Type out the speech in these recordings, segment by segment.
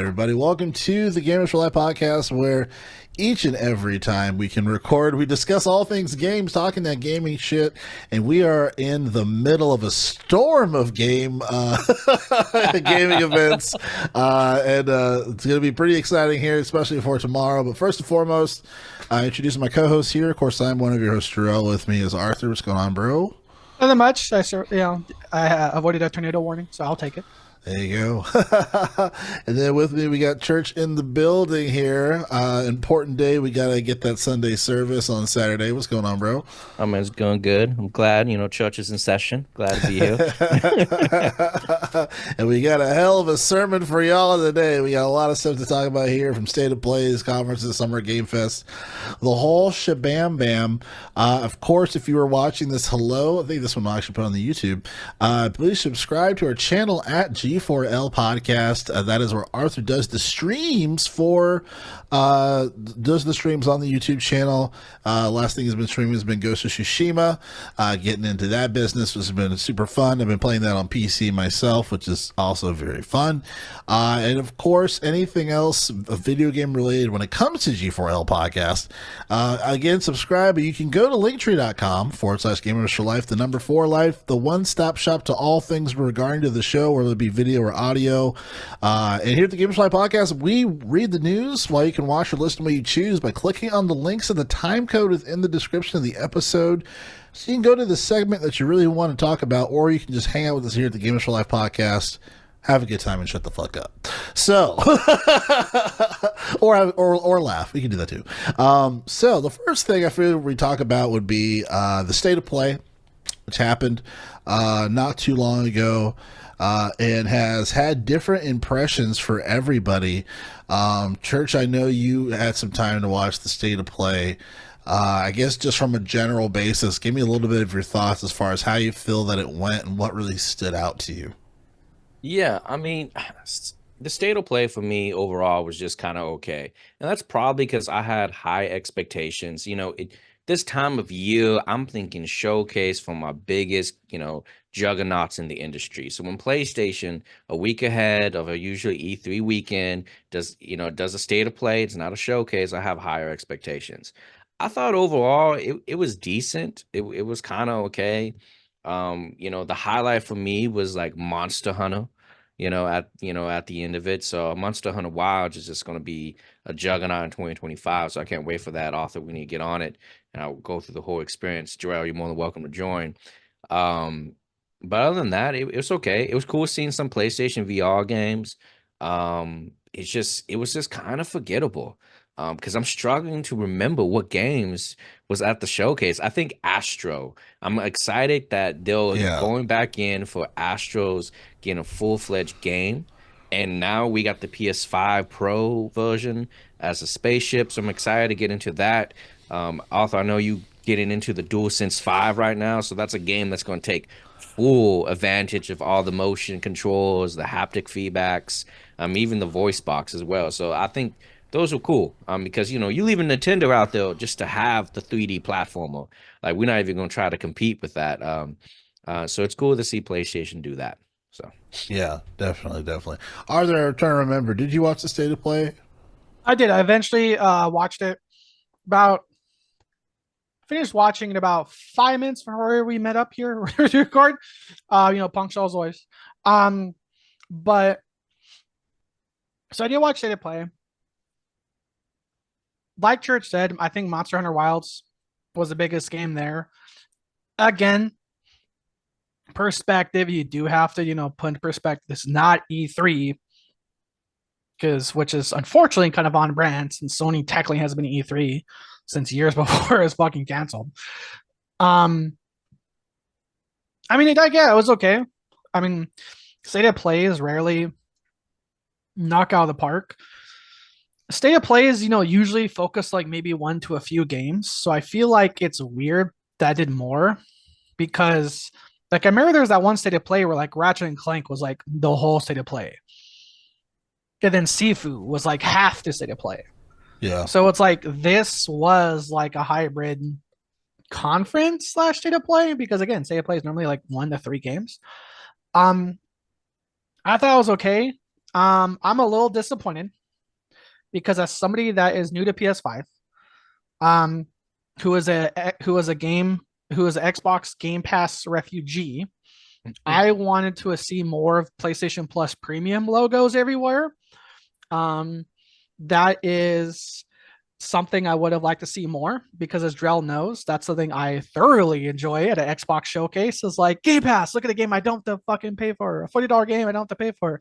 everybody. Welcome to the Gamers for Life podcast, where each and every time we can record, we discuss all things games, talking that gaming shit, and we are in the middle of a storm of gaming events, and it's going to be pretty exciting here, especially for tomorrow. But first and foremost, introducing my co-host here. Of course, I'm one of your hosts, Jerrell. With me is Arthur. What's going on, bro? Nothing much. I avoided a tornado warning, so I'll take it. There you go. And then with me, we got church in the building here. Important day. We got to get that Sunday service on Saturday. What's going on, bro? Oh, man, it's going good. I'm glad, church is in session. Glad to be here. And we got a hell of a sermon for y'all today. We got a lot of stuff to talk about here, from State of Plays, conferences, Summer Game Fest, the whole shabam bam. Of course, if you were watching this, hello. I think this one I'll actually put on the YouTube. Please subscribe to our channel at G4LPODCAST. That is where Arthur does the streams on the YouTube channel. Last thing he's been streaming has been Ghost of Tsushima. Getting into that business has been super fun. I've been playing that on PC myself, which is also very fun. And of course, anything else video game related when it comes to G4L podcast. Again, subscribe. You can go to linktree.com/gamers for life, the number 4 life, the one-stop shop to all things regarding to the show, whether it be video or audio. And here at the Gamers for Life podcast, we read the news while you can watch or listen to what you choose by clicking on the links, and the time code is in the description of the episode. So you can go to the segment that you really want to talk about, or you can just hang out with us here at the Gamers for Life podcast, have a good time, and shut the fuck up. So, or laugh. We can do that too. So the first thing I figured we talk about would be the State of Play, which happened not too long ago. And has had different impressions for everybody. Church, I know you had some time to watch the State of Play. I guess just from a general basis, give me a little bit of your thoughts as far as how you feel that it went and what really stood out to you. Yeah, I mean, the State of Play for me overall was just kind of okay. And that's probably because I had high expectations. This time of year, I'm thinking showcase for my biggest, juggernauts in the industry. So when PlayStation, a week ahead of a usually E3 weekend, does a State of Play, it's not a showcase, I have higher expectations. I thought overall it was decent. It was kind of okay. The highlight for me was like Monster Hunter, at the end of it. So Monster Hunter Wild is just going to be a juggernaut in 2025. So I can't wait for that. Author, we need to get on it, and I'll go through the whole experience. Jerrell, you're more than welcome to join. But other than that, it was okay. It was cool seeing some PlayStation VR games. It was just kind of forgettable. Because I'm struggling to remember what games was at the showcase. I think Astro. I'm excited that they're going back in for Astro's getting a full-fledged game. And now we got the PS5 Pro version as a spaceship. So I'm excited to get into that. Arthur, I know you getting into the DualSense 5 right now. So that's a game that's going to take full advantage of all the motion controls, the haptic feedbacks, even the voice box as well. So I think those are cool, because you leave a Nintendo out there just to have the 3D platformer. Like, we're not even going to try to compete with that. So it's cool to see PlayStation do that. So yeah, definitely. Arthur, I'm trying to remember. Did you watch the State of Play? I did. I eventually watched it. Finished watching it about 5 minutes before we met up here to record. Punctual as always. But so I did watch State of Play. Like Church said, I think Monster Hunter Wilds was the biggest game there. Again, perspective, you do have to, put in perspective. It's not E3, which is unfortunately kind of on brand, since Sony technically has been E3 since years before it was fucking canceled. I mean, it was okay. I mean, State of Play is rarely knock out of the park. State of Play is, usually focused like maybe one to a few games. So I feel like it's weird that I did more, because like I remember there was that one State of Play where like Ratchet and Clank was like the whole State of Play. And then Sifu was like half the State of Play. Yeah. So it's like this was like a hybrid conference / State of Play, because again, State of Play is normally like 1 to 3 games. I thought it was okay. I'm a little disappointed because as somebody that is new to PS5, um, who is an Xbox Game Pass refugee, I wanted to see more of PlayStation Plus Premium logos everywhere. That is something I would have liked to see more because, as Jerrell knows, that's something I thoroughly enjoy at an Xbox showcase. Is like Game Pass. Look at the game I don't have to fucking pay for. A $40 game I don't have to pay for.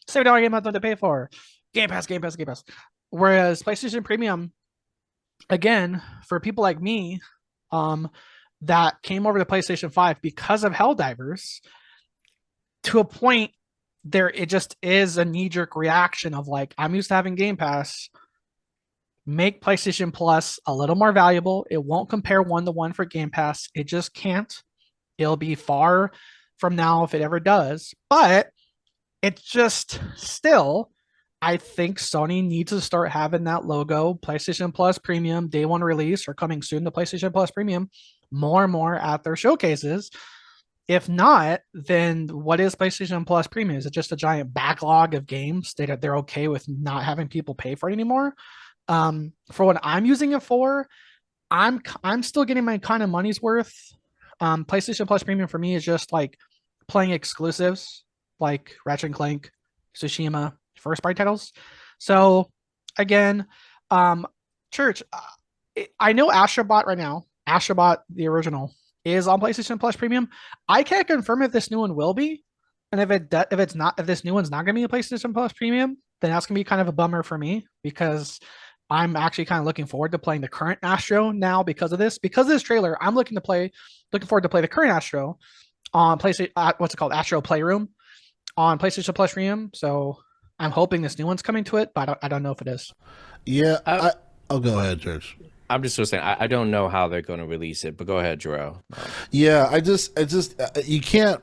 $70 game I don't have to pay for. Game Pass, Game Pass, Game Pass. Whereas PlayStation Premium, again, for people like me, that came over to PlayStation 5 because of Helldivers, to a point, it just is a knee-jerk reaction of like, I'm used to having Game Pass. Make PlayStation Plus a little more valuable. It won't compare 1-to-1 for Game Pass. It just can't. It'll be far from now if it ever does. But it's just still, I think Sony needs to start having that logo, PlayStation Plus Premium, day one release, or coming soon to PlayStation Plus Premium, more and more at their showcases. If not, then what is PlayStation Plus Premium? Is it just a giant backlog of games that they're okay with not having people pay for it anymore? For what I'm using it for, I'm still getting my kind of money's worth. PlayStation Plus Premium for me is just like playing exclusives like Ratchet and Clank, Tsushima, first party titles. So again, Church, I know Astrobot right now. Astrobot, the original, is on PlayStation Plus Premium. I can't confirm if this new one will be, and if this new one's not going to be a PlayStation Plus Premium, then that's going to be kind of a bummer for me because I'm actually kind of looking forward to playing the current Astro now because of this. Because of this trailer, I'm looking forward to play the current Astro on PlayStation. What's it called? Astro Playroom on PlayStation Plus Premium. So I'm hoping this new one's coming to it, but I don't know if it is. Yeah. I'll go ahead, George. I'm just saying, I don't know how they're going to release it, but go ahead, Jerrell. Yeah, I just you can't,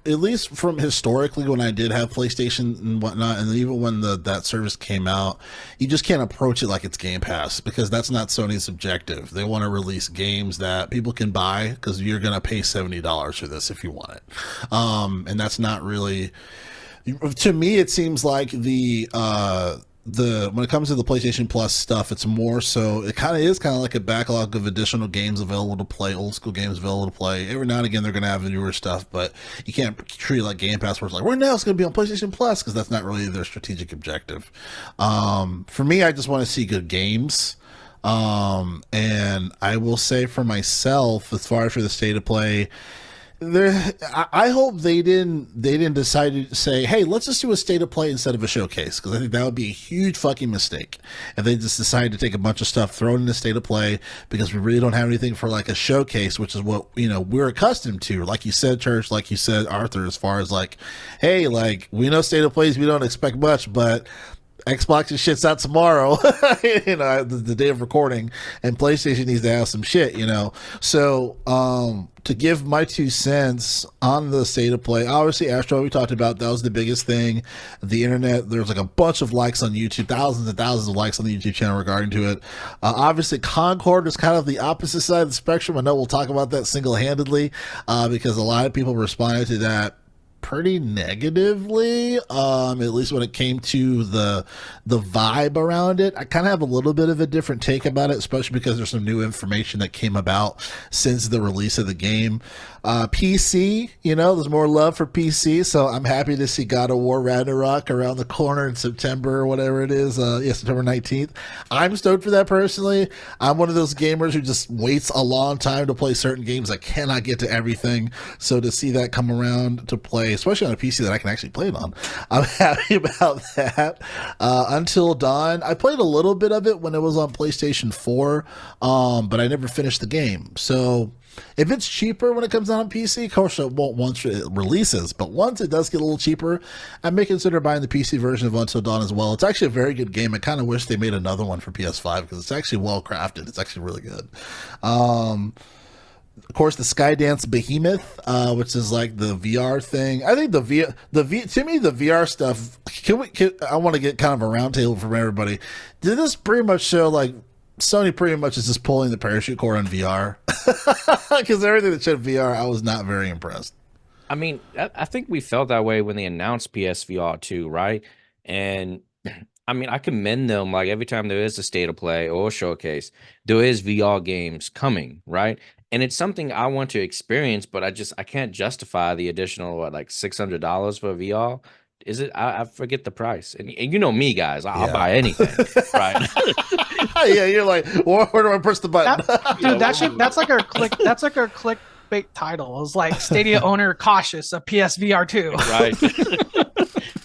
at least from historically when I did have PlayStation and whatnot, and even when that service came out, you just can't approach it like it's Game Pass because that's not Sony's objective. They want to release games that people can buy because you're going to pay $70 for this if you want it, and that's not really. To me, it seems like when it comes to the PlayStation Plus stuff, it's more so it kind of like a backlog of additional games available to play, old school games available to play. Every now and again they're going to have the newer stuff, but you can't treat it like Game Pass where it's like, well, now it's going to be on PlayStation Plus because that's not really their strategic objective. For me, I just want to see good games. And I will say for myself, as far as for the state of play, I hope they didn't decide to say, hey, let's just do a state of play instead of a showcase, because I think that would be a huge fucking mistake if they just decided to take a bunch of stuff, throw it in a state of play, because we really don't have anything for like a showcase, which is what we're accustomed to. Like you said, Church, like you said, Arthur, as far as like, hey, like we know state of plays, we don't expect much, but Xbox shit's out tomorrow, the day of recording, and PlayStation needs to have some shit, So, to give my 2 cents on the state of play, obviously Astro, we talked about, that was the biggest thing. The internet, there's like a bunch of likes on YouTube, thousands and thousands of likes on the YouTube channel regarding to it. Obviously Concord is kind of the opposite side of the spectrum. I know we'll talk about that single-handedly, because a lot of people responded to that pretty negatively, at least when it came to the vibe around it. I kind of have a little bit of a different take about it, especially because there's some new information that came about since the release of the game. PC, there's more love for PC, so I'm happy to see God of War Ragnarok around the corner in September or whatever it is, September 19th. I'm stoked for that personally. I'm one of those gamers who just waits a long time to play certain games. I cannot get to everything, so to see that come around to play, especially on a PC that I can actually play it on, I'm happy about that. Until Dawn, I played a little bit of it when it was on PlayStation 4, but I never finished the game. So if it's cheaper when it comes out on PC, of course it won't once it releases, but once it does get a little cheaper, I may consider buying the PC version of Until Dawn as well. It's actually a very good game. I kind of wish they made another one for PS5 because it's actually well crafted. It's actually really good. Of course, the Skydance Behemoth, which is like the VR thing. I think to me, the VR stuff. I want to get kind of a roundtable from everybody. Did this pretty much show like Sony pretty much is just pulling the parachute cord on VR? Because everything that showed VR, I was not very impressed. I mean, I think we felt that way when they announced PSVR 2, right? And I mean, I commend them. Like every time there is a state of play or a showcase, there is VR games coming, right? And it's something I want to experience, but I can't justify the additional what, like $600 for VR. Is it? I forget the price. And you know me, guys. I'll Yeah. buy anything, right? Yeah, you're like, where do I press the button? Dude, that's like our clickbait title. It was like Stadia owner cautious of PSVR 2. Right.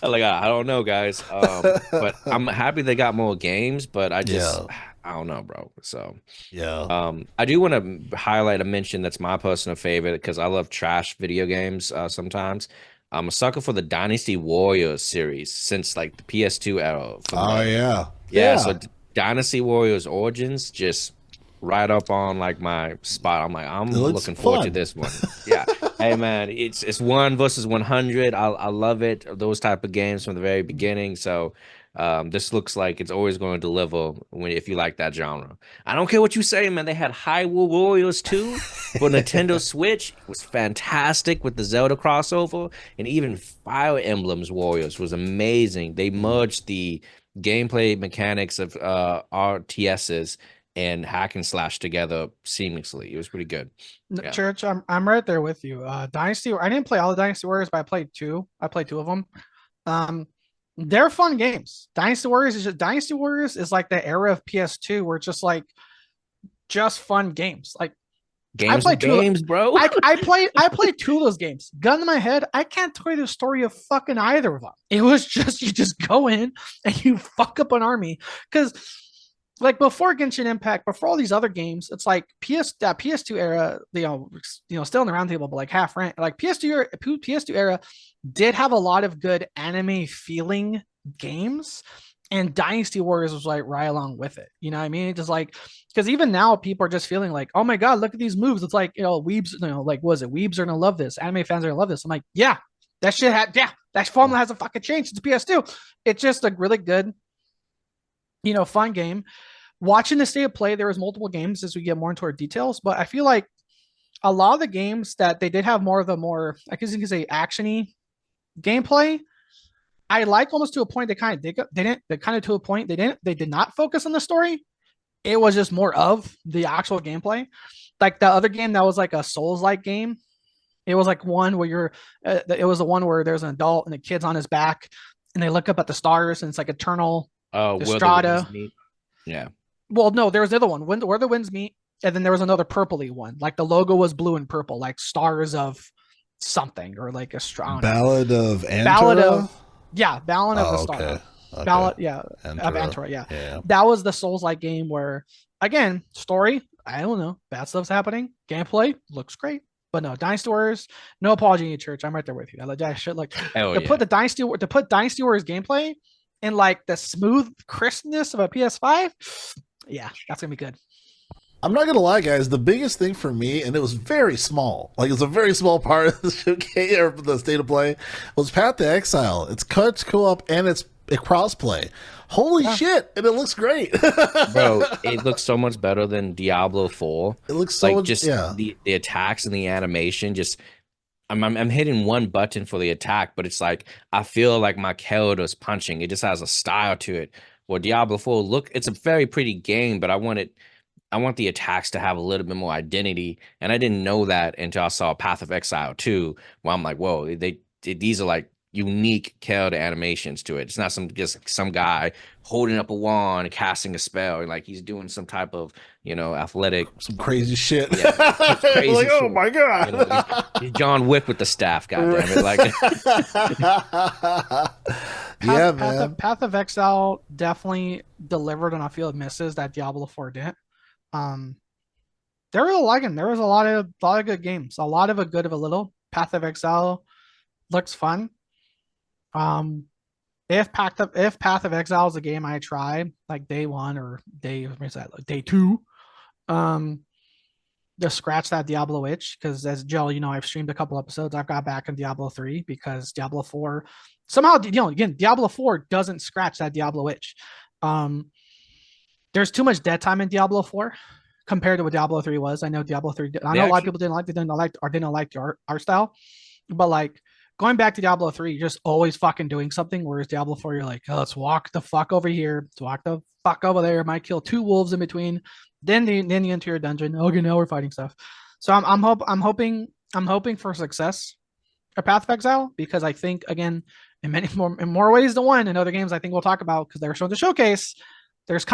Like I don't know, guys. But I'm happy they got more games, but I just Yeah. I don't know, bro. So Yeah. I do want to highlight a mention that's my personal favorite because I love trash video games sometimes. I'm a sucker for the Dynasty Warriors series since like the PS2 era. Oh yeah. Yeah, so Dynasty Warriors Origins just right up on like my spot. I'm like, I'm It looks looking forward to fun. this one. Yeah. Hey man, it's 1 versus 100. I love it. Those type of games from the very beginning. So this looks like it's always going to deliver if you like that genre. I don't care what you say, man. They had Hyrule Warriors 2 for Nintendo Switch. It was fantastic with the Zelda crossover, and even Fire Emblems Warriors was amazing. They merged the gameplay mechanics of RTSs and hack and slash together seamlessly. It was pretty good. Yeah. Church, I'm right there with you. Dynasty, I didn't play all the Dynasty Warriors, but I played two. I played two of them. They're fun games. Dynasty Warriors is like the era of PS2 where it's just fun games. Like Games played games, bro. I played two of those games. Gun to my head, I can't tell you the story of fucking either of them. It was just you just go in and you fuck up an army. Because like before Genshin Impact, before all these other games, it's like PS2 era, still in the roundtable, but like half rent. Like PS2 era did have a lot of good anime feeling games, and Dynasty Warriors was like right along with it. You know what I mean? It's just like because even now people are just feeling like, oh my god, look at these moves. It's like weebs, like was it weebs are gonna love this, anime fans are gonna love this. I'm like, yeah, that shit that formula hasn't fucking changed since PS2. It's just a really good, fun game. Watching the state of play, there was multiple games as we get more into our details, but I feel like a lot of the games that they did have more of the I guess you could say actiony gameplay. I like almost to a point they did not focus on the story. It was just more of the actual gameplay. Like the other game that was like a Souls-like game. It was like one where it was the one where there's an adult and the kid's on his back and they look up at the stars and it's like eternal. Strata. Yeah. Well, no, there was another one where the winds meet, and then there was another purpley one. Like the logo was blue and purple, like stars of something or like Ballad of Antora? Ballad of the Star. Okay. Ballad, of Antora, yeah. That was the Souls-like game where, again, story, I don't know, bad stuff's happening. Gameplay looks great. But no, Dynasty Warriors, no apology in your church. I'm right there with you. I like that shit. Like put Dynasty Warriors gameplay in like the smooth crispness of a PS5. Yeah, that's gonna be good. I'm not gonna lie, guys. The biggest thing for me, and it was very small, like it's a very small part of the showcase or the state of play, was Path to Exile. It's co-op and it's a crossplay. Holy shit! And it looks great, bro. It looks so much better than Diablo 4. It looks so much, the attacks and the animation. Just I'm hitting one button for the attack, but it's like I feel like my character's punching. It just has a style to it. Well, Diablo 4, it's a very pretty game, but I want the attacks to have a little bit more identity, and I didn't know that until I saw Path of Exile 2, where I'm like, whoa, these are like unique character animations to it. It's not just some guy holding up a wand and casting a spell, and like he's doing some type of athletic, some crazy shit. Yeah, crazy like, oh shit. my god, he's John Wick with the staff. God damn it! Like, man. Path of Exile definitely delivered on a few misses that Diablo 4 didn't. They're really liking. There was a lot of good games. A lot of a good of a little. Path of Exile looks fun. If Path of Exile is a game I try like day one or day two, just scratch that Diablo itch, because as Jerrell, I've streamed a couple episodes. I've got back in Diablo 3 because Diablo 4 somehow, again, Diablo 4 doesn't scratch that Diablo itch. There's too much dead time in Diablo 4 compared to what Diablo 3 was. I know Diablo 3. I know a lot of people didn't like the art style. But like going back to Diablo 3, you're just always fucking doing something. Whereas Diablo 4, you're like, oh, let's walk the fuck over here. Let's walk the fuck over there. Might kill two wolves in between. Then you enter your dungeon. Okay, now we're fighting stuff. So I'm hoping for success a Path of Exile, because I think again in more ways than one in other games I think we'll talk about, because they're showing the showcase. There's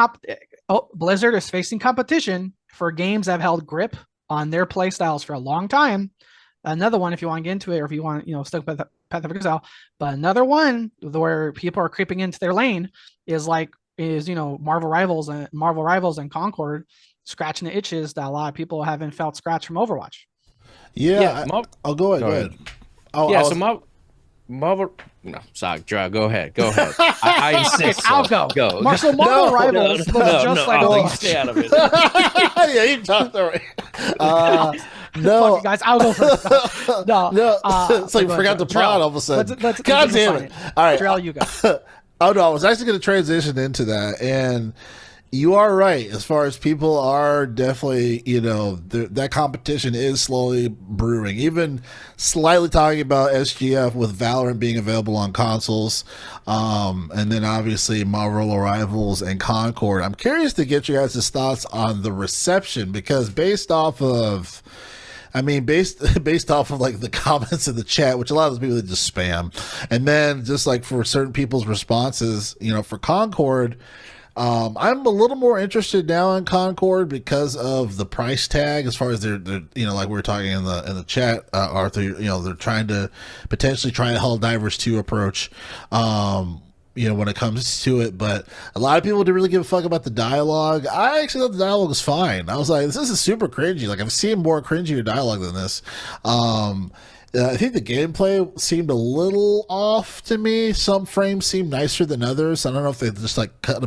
Blizzard is facing competition for games that have held grip on their play styles for a long time. Another one, if you want to get into it, or if you want, stick with Path of Exile, but another one where people are creeping into their lane is Marvel Rivals and Concord scratching the itches that a lot of people haven't felt scratch from Overwatch. Yeah, I'll go ahead. Go ahead. So Marvel. No, sorry, Jerrell, go ahead. I insist. I'll go. So Marvel Rivals was just like you stay out of it. Yeah, you talked already. No, fuck you guys, I'll go first. No. So you forgot the pod all of a sudden. God damn it! All right, Jerrell, you go. Oh no, I was actually going to transition into that, and you are right. As far as people are definitely, that competition is slowly brewing. Even slightly talking about SGF with Valorant being available on consoles, and then obviously Marvel Rivals and Concord. I'm curious to get your guys' thoughts on the reception, because based off of like the comments in the chat, which a lot of those people just spam, and then just like for certain people's responses, for Concord. I'm a little more interested now in Concord because of the price tag, as far as they're like we were talking in the chat, Arthur, they're trying to potentially try a Helldivers 2 approach, when it comes to it. But a lot of people didn't really give a fuck about the dialogue. I actually thought the dialogue was fine. I was like, this is super cringy. Like, I've seen more cringier dialogue than this. I think the gameplay seemed a little off to me. Some frames seemed nicer than others. I don't know if they just like took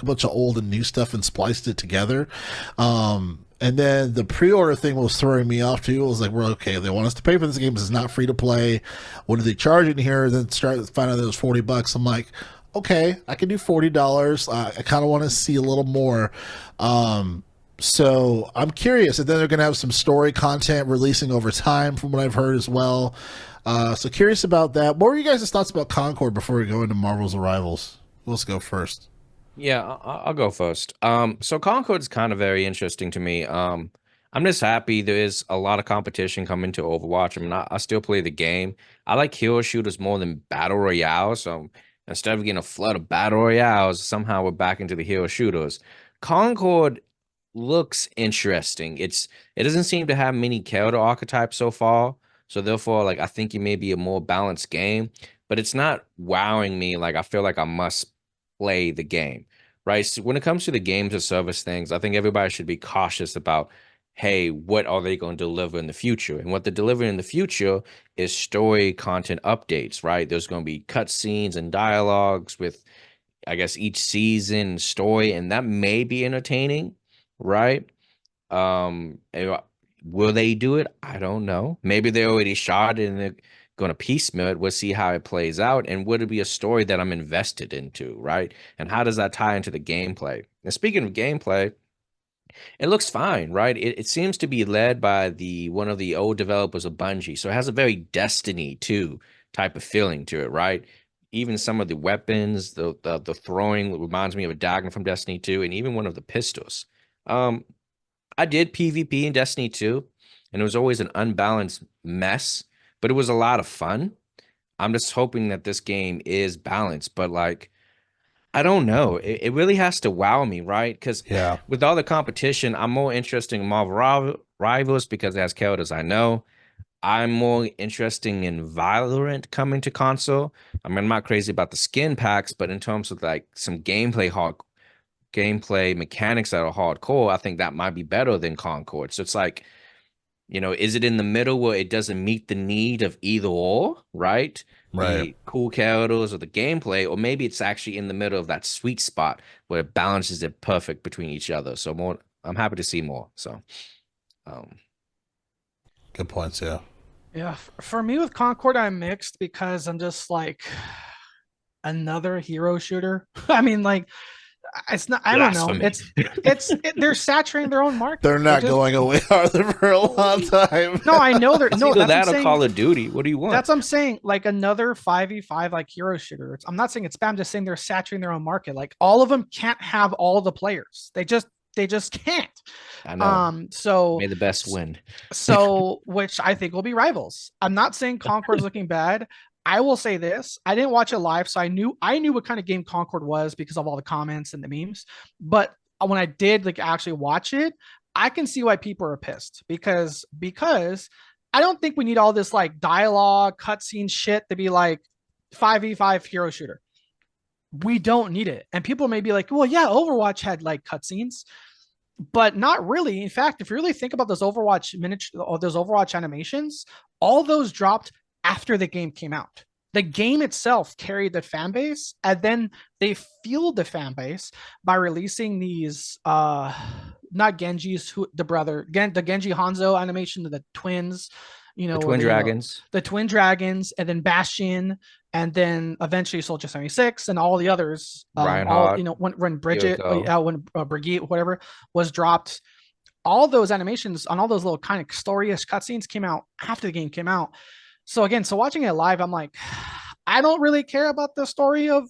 a bunch of old and new stuff and spliced it together. And then the pre-order thing was throwing me off too. It was like, we're okay. They want us to pay for this game. This is not free to play. What are they charging here? Then find out it was $40. I'm like, okay, I can do $40. I kind of want to see a little more. So I'm curious, and then they're going to have some story content releasing over time, from what I've heard as well. So curious about that. What were you guys' thoughts about Concord before we go into Marvel's Arrivals? Let's go first. Yeah, I'll go first. So Concord is kind of very interesting to me. I'm just happy there is a lot of competition coming to Overwatch. I mean, I still play the game. I like hero shooters more than battle royales. So instead of getting a flood of battle royales, somehow we're back into the hero shooters. Concord looks interesting. It doesn't seem to have many character archetypes so far, so therefore, like, I think it may be a more balanced game, but it's not wowing me. Like, I feel like I must play the game, right? So when it comes to the games or service things, I think everybody should be cautious about, hey, what are they going to deliver in the future? And what they're delivering in the future is story content updates, right? There's going to be cutscenes and dialogues with, I guess, each season story, and that may be entertaining, right? Will they do it? I don't know. Maybe they already shot it and they're going to piecemeal it. We'll see how it plays out, and would it be a story that I'm invested into, right? And how does that tie into the gameplay? And speaking of gameplay, it looks fine, right? It seems to be led by one of the old developers of Bungie, so it has a very Destiny 2 type of feeling to it, right? Even some of the weapons, the throwing reminds me of a dagger from Destiny 2, and even one of the pistols. I did PvP in Destiny 2, and it was always an unbalanced mess, but it was a lot of fun. I'm just hoping that this game is balanced, but like, I don't know. It really has to wow me, right? Because with all the competition, I'm more interested in Marvel Rivals because it has characters I know. I'm more interested in Valorant coming to console. I mean, I'm not crazy about the skin packs, but in terms of like some gameplay mechanics that are hardcore, I think that might be better than Concord. So it's like, is it in the middle where it doesn't meet the need of either or, right? The cool characters or the gameplay, or maybe it's actually in the middle of that sweet spot where it balances it perfect between each other. So I'm happy to see more. So, good points. Yeah. Yeah. For me with Concord, I'm mixed because I'm just like another hero shooter. I mean, like, It's not. I don't know. They're saturating their own market. They're not going away, are they, for a long time? No, I know they're no. Either That's that or Call of Duty. What do you want? That's what I'm saying. Like another 5v5 like hero shooter. I'm not saying it's bad. I'm just saying they're saturating their own market. Like all of them can't have all the players. They just can't. I know. So may the best win. So which I think will be Rivals. I'm not saying Concord's looking bad. I will say this: I didn't watch it live, so I knew what kind of game Concord was because of all the comments and the memes. But when I did like actually watch it, I can see why people are pissed because I don't think we need all this like dialogue, cutscene shit to be like 5v5 hero shooter. We don't need it. And people may be like, well, yeah, Overwatch had like cutscenes, but not really. In fact, if you really think about those Overwatch miniature or those Overwatch animations, all those dropped after the game came out. The game itself carried the fan base, and then they fueled the fan base by releasing these not Genji's the Genji Hanzo animation, the twins, the twin dragons, and then Bastion, and then eventually Soldier 76 and all the others. Reinhardt, when Bridget, when Brigitte, whatever was dropped, all those animations on all those little kind of story-ish cutscenes came out after the game came out. So again, watching it live, I'm like, I don't really care about the story of.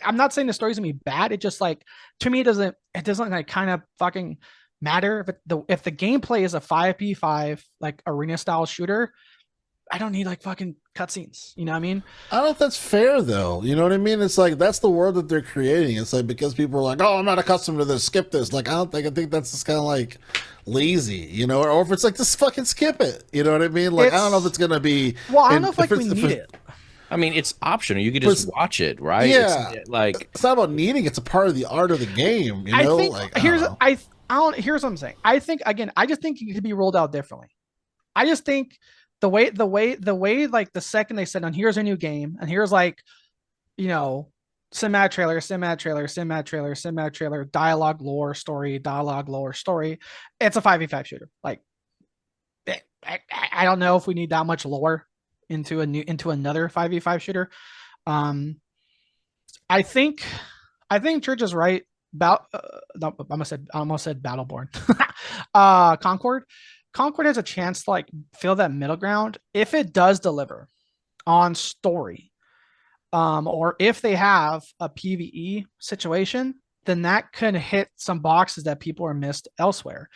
I'm not saying the story's gonna be bad. It just like to me, it doesn't like kind of fucking matter if the gameplay is a 5v5 like arena style shooter. I don't need like fucking cutscenes. You know what I mean? I don't know if that's fair though. You know what I mean? It's like that's the world that they're creating. It's like because people are like, oh, I'm not accustomed to this, skip this. Like I think that's just kind of like lazy, you know, or if it's like just fucking skip it. You know what I mean? Like I don't know if it's gonna be. Well, I don't know if like we need it. I mean, it's optional. You could just watch it, right? Yeah, it's not about needing. It's a part of the art of the game. You know, I think here's what I'm saying. I think again, I just think it could be rolled out differently. I just think the way like the second they said, "On here's a new game," and here's like, you know, cinematic trailer, dialogue, lore, story. It's a 5v5 shooter. Like, I don't know if we need that much lore into another 5v5 shooter. I think Church is right about I almost said Battleborn. Concord has a chance to like fill that middle ground if it does deliver on story, or if they have a PvE situation, then that can hit some boxes that people are missed elsewhere.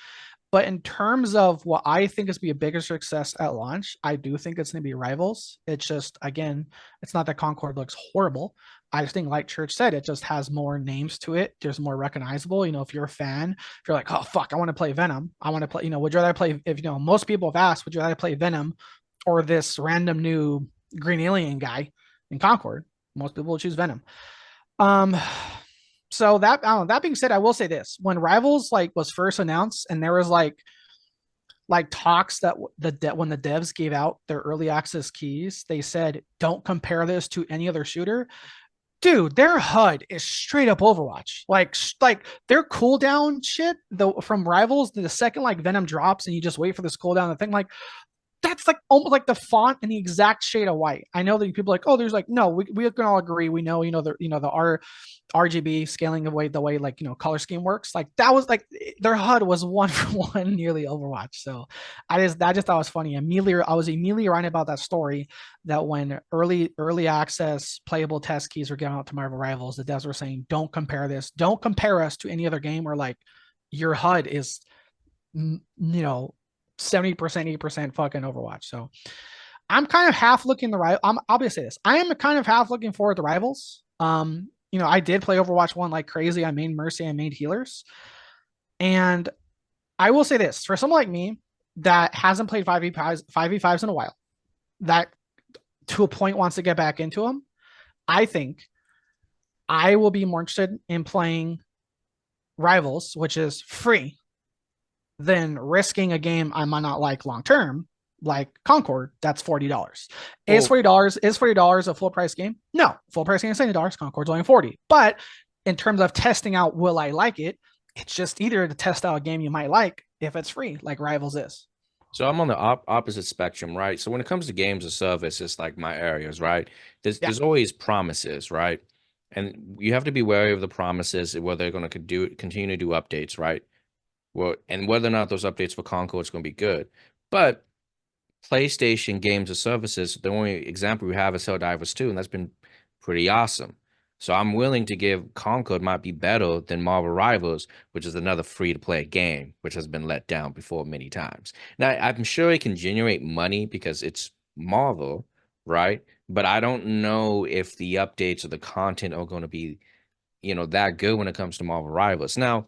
But in terms of what I think is be a bigger success at launch, I do think it's going to be Rivals. It's just, again, it's not that Concord looks horrible. I just think, like Church said, it just has more names to it. There's more recognizable. You know, if you're a fan, if you're like, oh, fuck, I want to play Venom. I want to play, would you rather play, if, most people have asked, would you rather play Venom or this random new green alien guy in Concord? Most people will choose Venom. So that being said, I will say this: when Rivals like was first announced, and there was like talks that when the devs gave out their early access keys, they said, "Don't compare this to any other shooter." Dude, their HUD is straight up Overwatch. Like their cooldown shit, from Rivals, the second like Venom drops and you just wait for this cooldown, the thing like. That's like almost like the font in the exact shade of white. I know that people are like, oh, there's like, no, we can all agree. We know, the RGB scaling the way like, color scheme works. Like that was like their HUD was 1-for-1 nearly Overwatch. So I just thought it was funny. I was immediately writing about that story that when early access playable test keys were given out to Marvel Rivals, the devs were saying, don't compare us to any other game where like your HUD is, 70%, 80% fucking Overwatch. So I'm kind of half looking I'll be say this. I am kind of half looking forward to Rivals. I did play Overwatch 1 like crazy. I made Mercy, I made healers. And I will say this, for someone like me that hasn't played 5v5s in a while, that to a point wants to get back into them, I think I will be more interested in playing Rivals, which is free, than risking a game I might not like long term, like Concord. That's $40. Is $40 a full price game? No, full price game is $70. Concord's only $40. But in terms of testing out, will I like it? It's just either to test out a game you might like if it's free, like Rivals is. So I'm on the opposite spectrum, right? So when it comes to games of service, it's like my areas, right? There's always promises, right? and you have to be wary of the promises whether they're going to continue to do updates, right? Well, and whether or not those updates for Concord is going to be good. But PlayStation games or services, the only example we have is Helldivers 2, and that's been pretty awesome. So I'm willing to give Concord might be better than Marvel Rivals, which is another free-to-play game, which has been let down before many times. Now, I'm sure it can generate money because it's Marvel, right? But I don't know if the updates or the content are going to be, that good when it comes to Marvel Rivals. Now,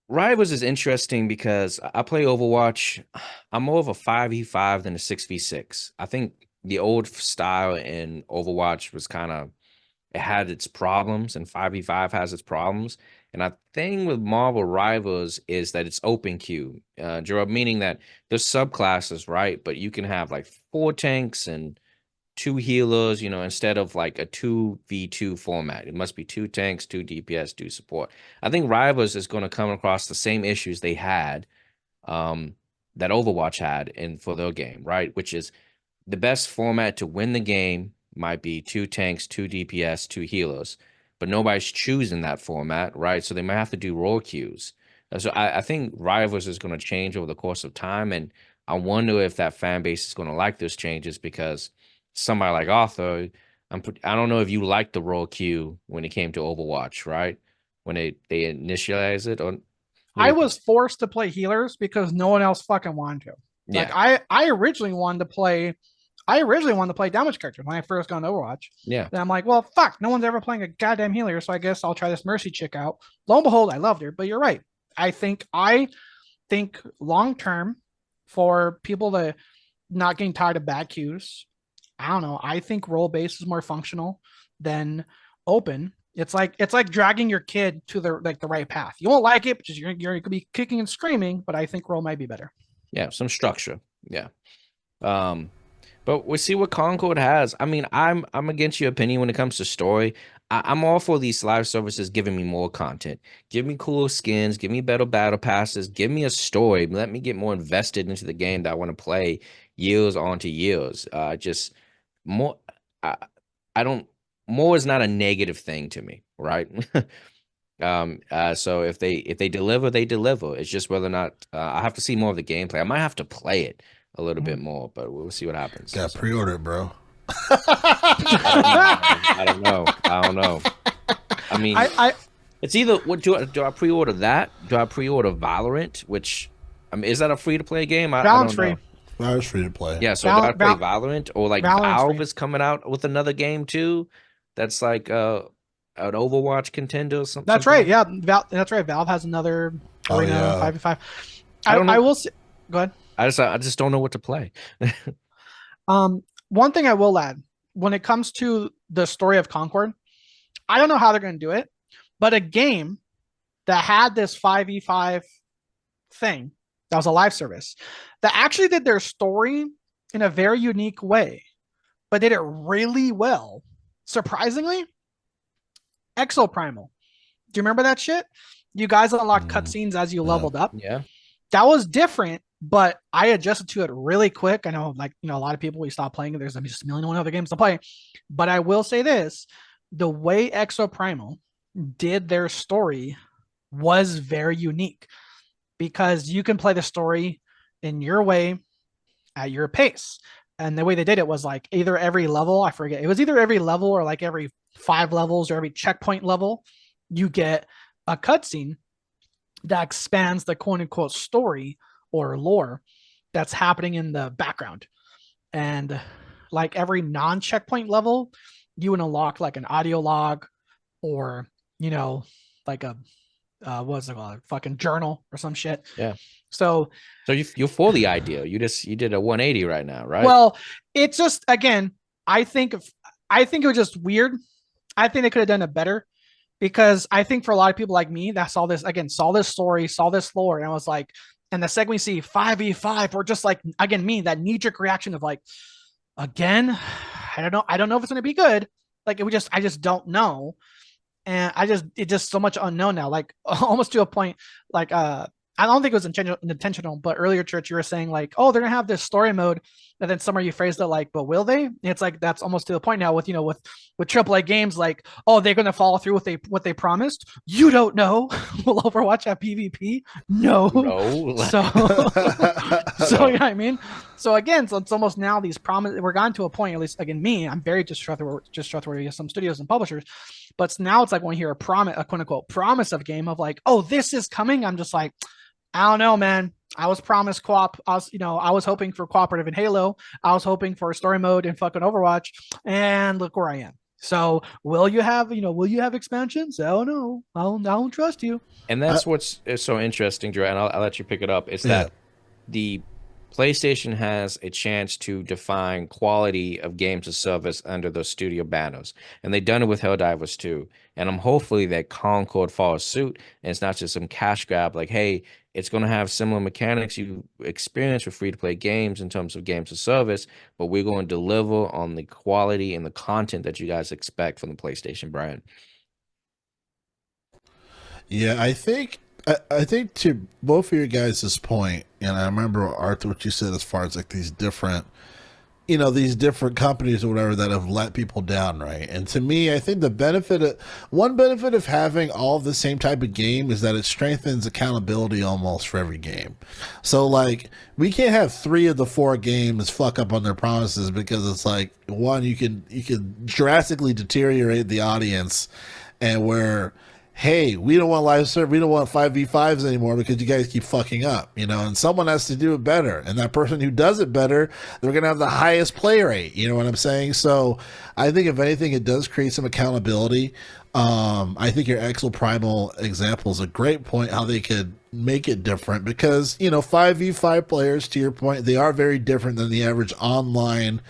Rivals is interesting because I play Overwatch. I'm more of a 5v5 than a 6v6. I think the old style in Overwatch was it had its problems, and 5v5 has its problems. And I think with Marvel Rivals is that it's open queue, Jerrell, meaning that there's subclasses, right? But you can have like 4 tanks and 2 healers, instead of like a 2v2 format. It must be 2 tanks, 2 DPS, 2 support. I think Rivals is going to come across the same issues they had, that Overwatch had for their game, right? Which is the best format to win the game might be 2 tanks, 2 DPS, 2 healers, but nobody's choosing that format, right? So they might have to do role queues. So I think Rivals is going to change over the course of time, and I wonder if that fan base is going to like those changes because somebody like Arthur, I don't know if you liked the role queue when it came to Overwatch, right? When they initialized it, or I was forced to play healers because no one else fucking wanted to. Yeah. Like I originally wanted to play damage characters when I first got into Overwatch. Yeah. And I'm like, well, fuck, no one's ever playing a goddamn healer, so I guess I'll try this Mercy chick out. Lo and behold, I loved her. But you're right. I think long term, for people to not getting tired of bad queues, I don't know. I think role based is more functional than open. It's like dragging your kid to the right path. You won't like it because you're gonna be kicking and screaming, but I think role might be better. Yeah, some structure. Yeah. But we'll see what Concord has. I mean, I'm against your opinion when it comes to story. I'm all for these live services giving me more content. Give me cooler skins, give me better battle passes, give me a story. Let me get more invested into the game that I want to play years onto years. Just more I don't more is not a negative thing to me, right? So if they deliver, they deliver. It's just whether or not I have to see more of the gameplay. I might have to play it a little bit more, but we'll see what happens. Got pre-order, bro. I don't know. I mean, it's either what do I pre-order that? Do I pre-order Valorant? Which is that a free-to-play game? I don't know. Valorant's free to play. Yeah, so do I play Valorant, or like Valve is coming out with another game too? That's like an Overwatch contender or something. That's right. Yeah, that's right. Valve has another Arena 5v5. I will say. Go ahead. I just don't know what to play. One thing I will add when it comes to the story of Concord, I don't know how they're going to do it, but a game that had this 5v5 thing that was a live service that actually did their story in a very unique way, but did it really well. Surprisingly, Exoprimal. Do you remember that shit? You guys unlocked cutscenes as you leveled up. Yeah. That was different, but I adjusted to it really quick. I know, a lot of people, we stopped playing. There's just a million other games to play. But I will say this, the way Exoprimal did their story was very unique because you can play the story in your way at your pace. And the way they did it was like either every level, I forget, it was either every level or like every 5 levels or every checkpoint level, you get a cutscene that expands the quote unquote story or lore that's happening in the background. And like every non-checkpoint level, you would unlock like an audio log or, like a, what's it called? Fucking journal or some shit. Yeah. So you're for the idea. You did a 180 right now, right? Well, it's just, again, I think it was just weird. I think they could have done it better because I think for a lot of people like me that saw this story, saw this lore, and I was like, and the second we see 5v5, or just like, again, that knee-jerk reaction of like, again, I don't know if it's going to be good. Like I just don't know. And it's just so much unknown now, like almost to a point, like, I don't think it was intentional, but earlier, Church, you were saying like, oh, they're gonna have this story mode, and then somewhere you phrased it like, but will they? And it's like that's almost to the point now with with AAA games like, oh, they're gonna follow through with what they promised. You don't know. Will Overwatch have PvP? No. No. So, so you know what I mean. So again, so it's almost now these promise. We're gotten to a point, at least again, me, I'm very distrustworthy of some studios and publishers, but now it's like when you hear a quote unquote promise of game of like, oh, this is coming. I'm just like, I don't know, man. I was promised co-op. I was hoping for cooperative in Halo. I was hoping for a story mode in fucking Overwatch, and look where I am. So will you have expansions? I don't know. I don't trust you. And that's what's so interesting, Jerrell, and I'll let you pick it up. Is Yeah. that the PlayStation has a chance to define quality of games of service under those studio banners. And they've done it with Helldivers too. And I'm hopefully that Concord follows suit and it's not just some cash grab like, hey, it's going to have similar mechanics you experience with free-to-play games in terms of games of service, but we're going to deliver on the quality and the content that you guys expect from the PlayStation brand. Yeah, I think to both of your guys' point, and I remember Arthur what you said as far as like these different these different companies or whatever that have let people down, right? And to me, I think one benefit of having all the same type of game is that it strengthens accountability almost for every game. So like we can't have 3 of the 4 games fuck up on their promises because it's like one, you can drastically deteriorate the audience, and where hey, we don't want live serve, we don't want 5v5s anymore because you guys keep fucking up, and someone has to do it better. And that person who does it better, they're going to have the highest play rate. You know what I'm saying? So I think if anything, it does create some accountability. I think your Exoprimal example is a great point, how they could make it different because, 5v5 players, to your point, they are very different than the average online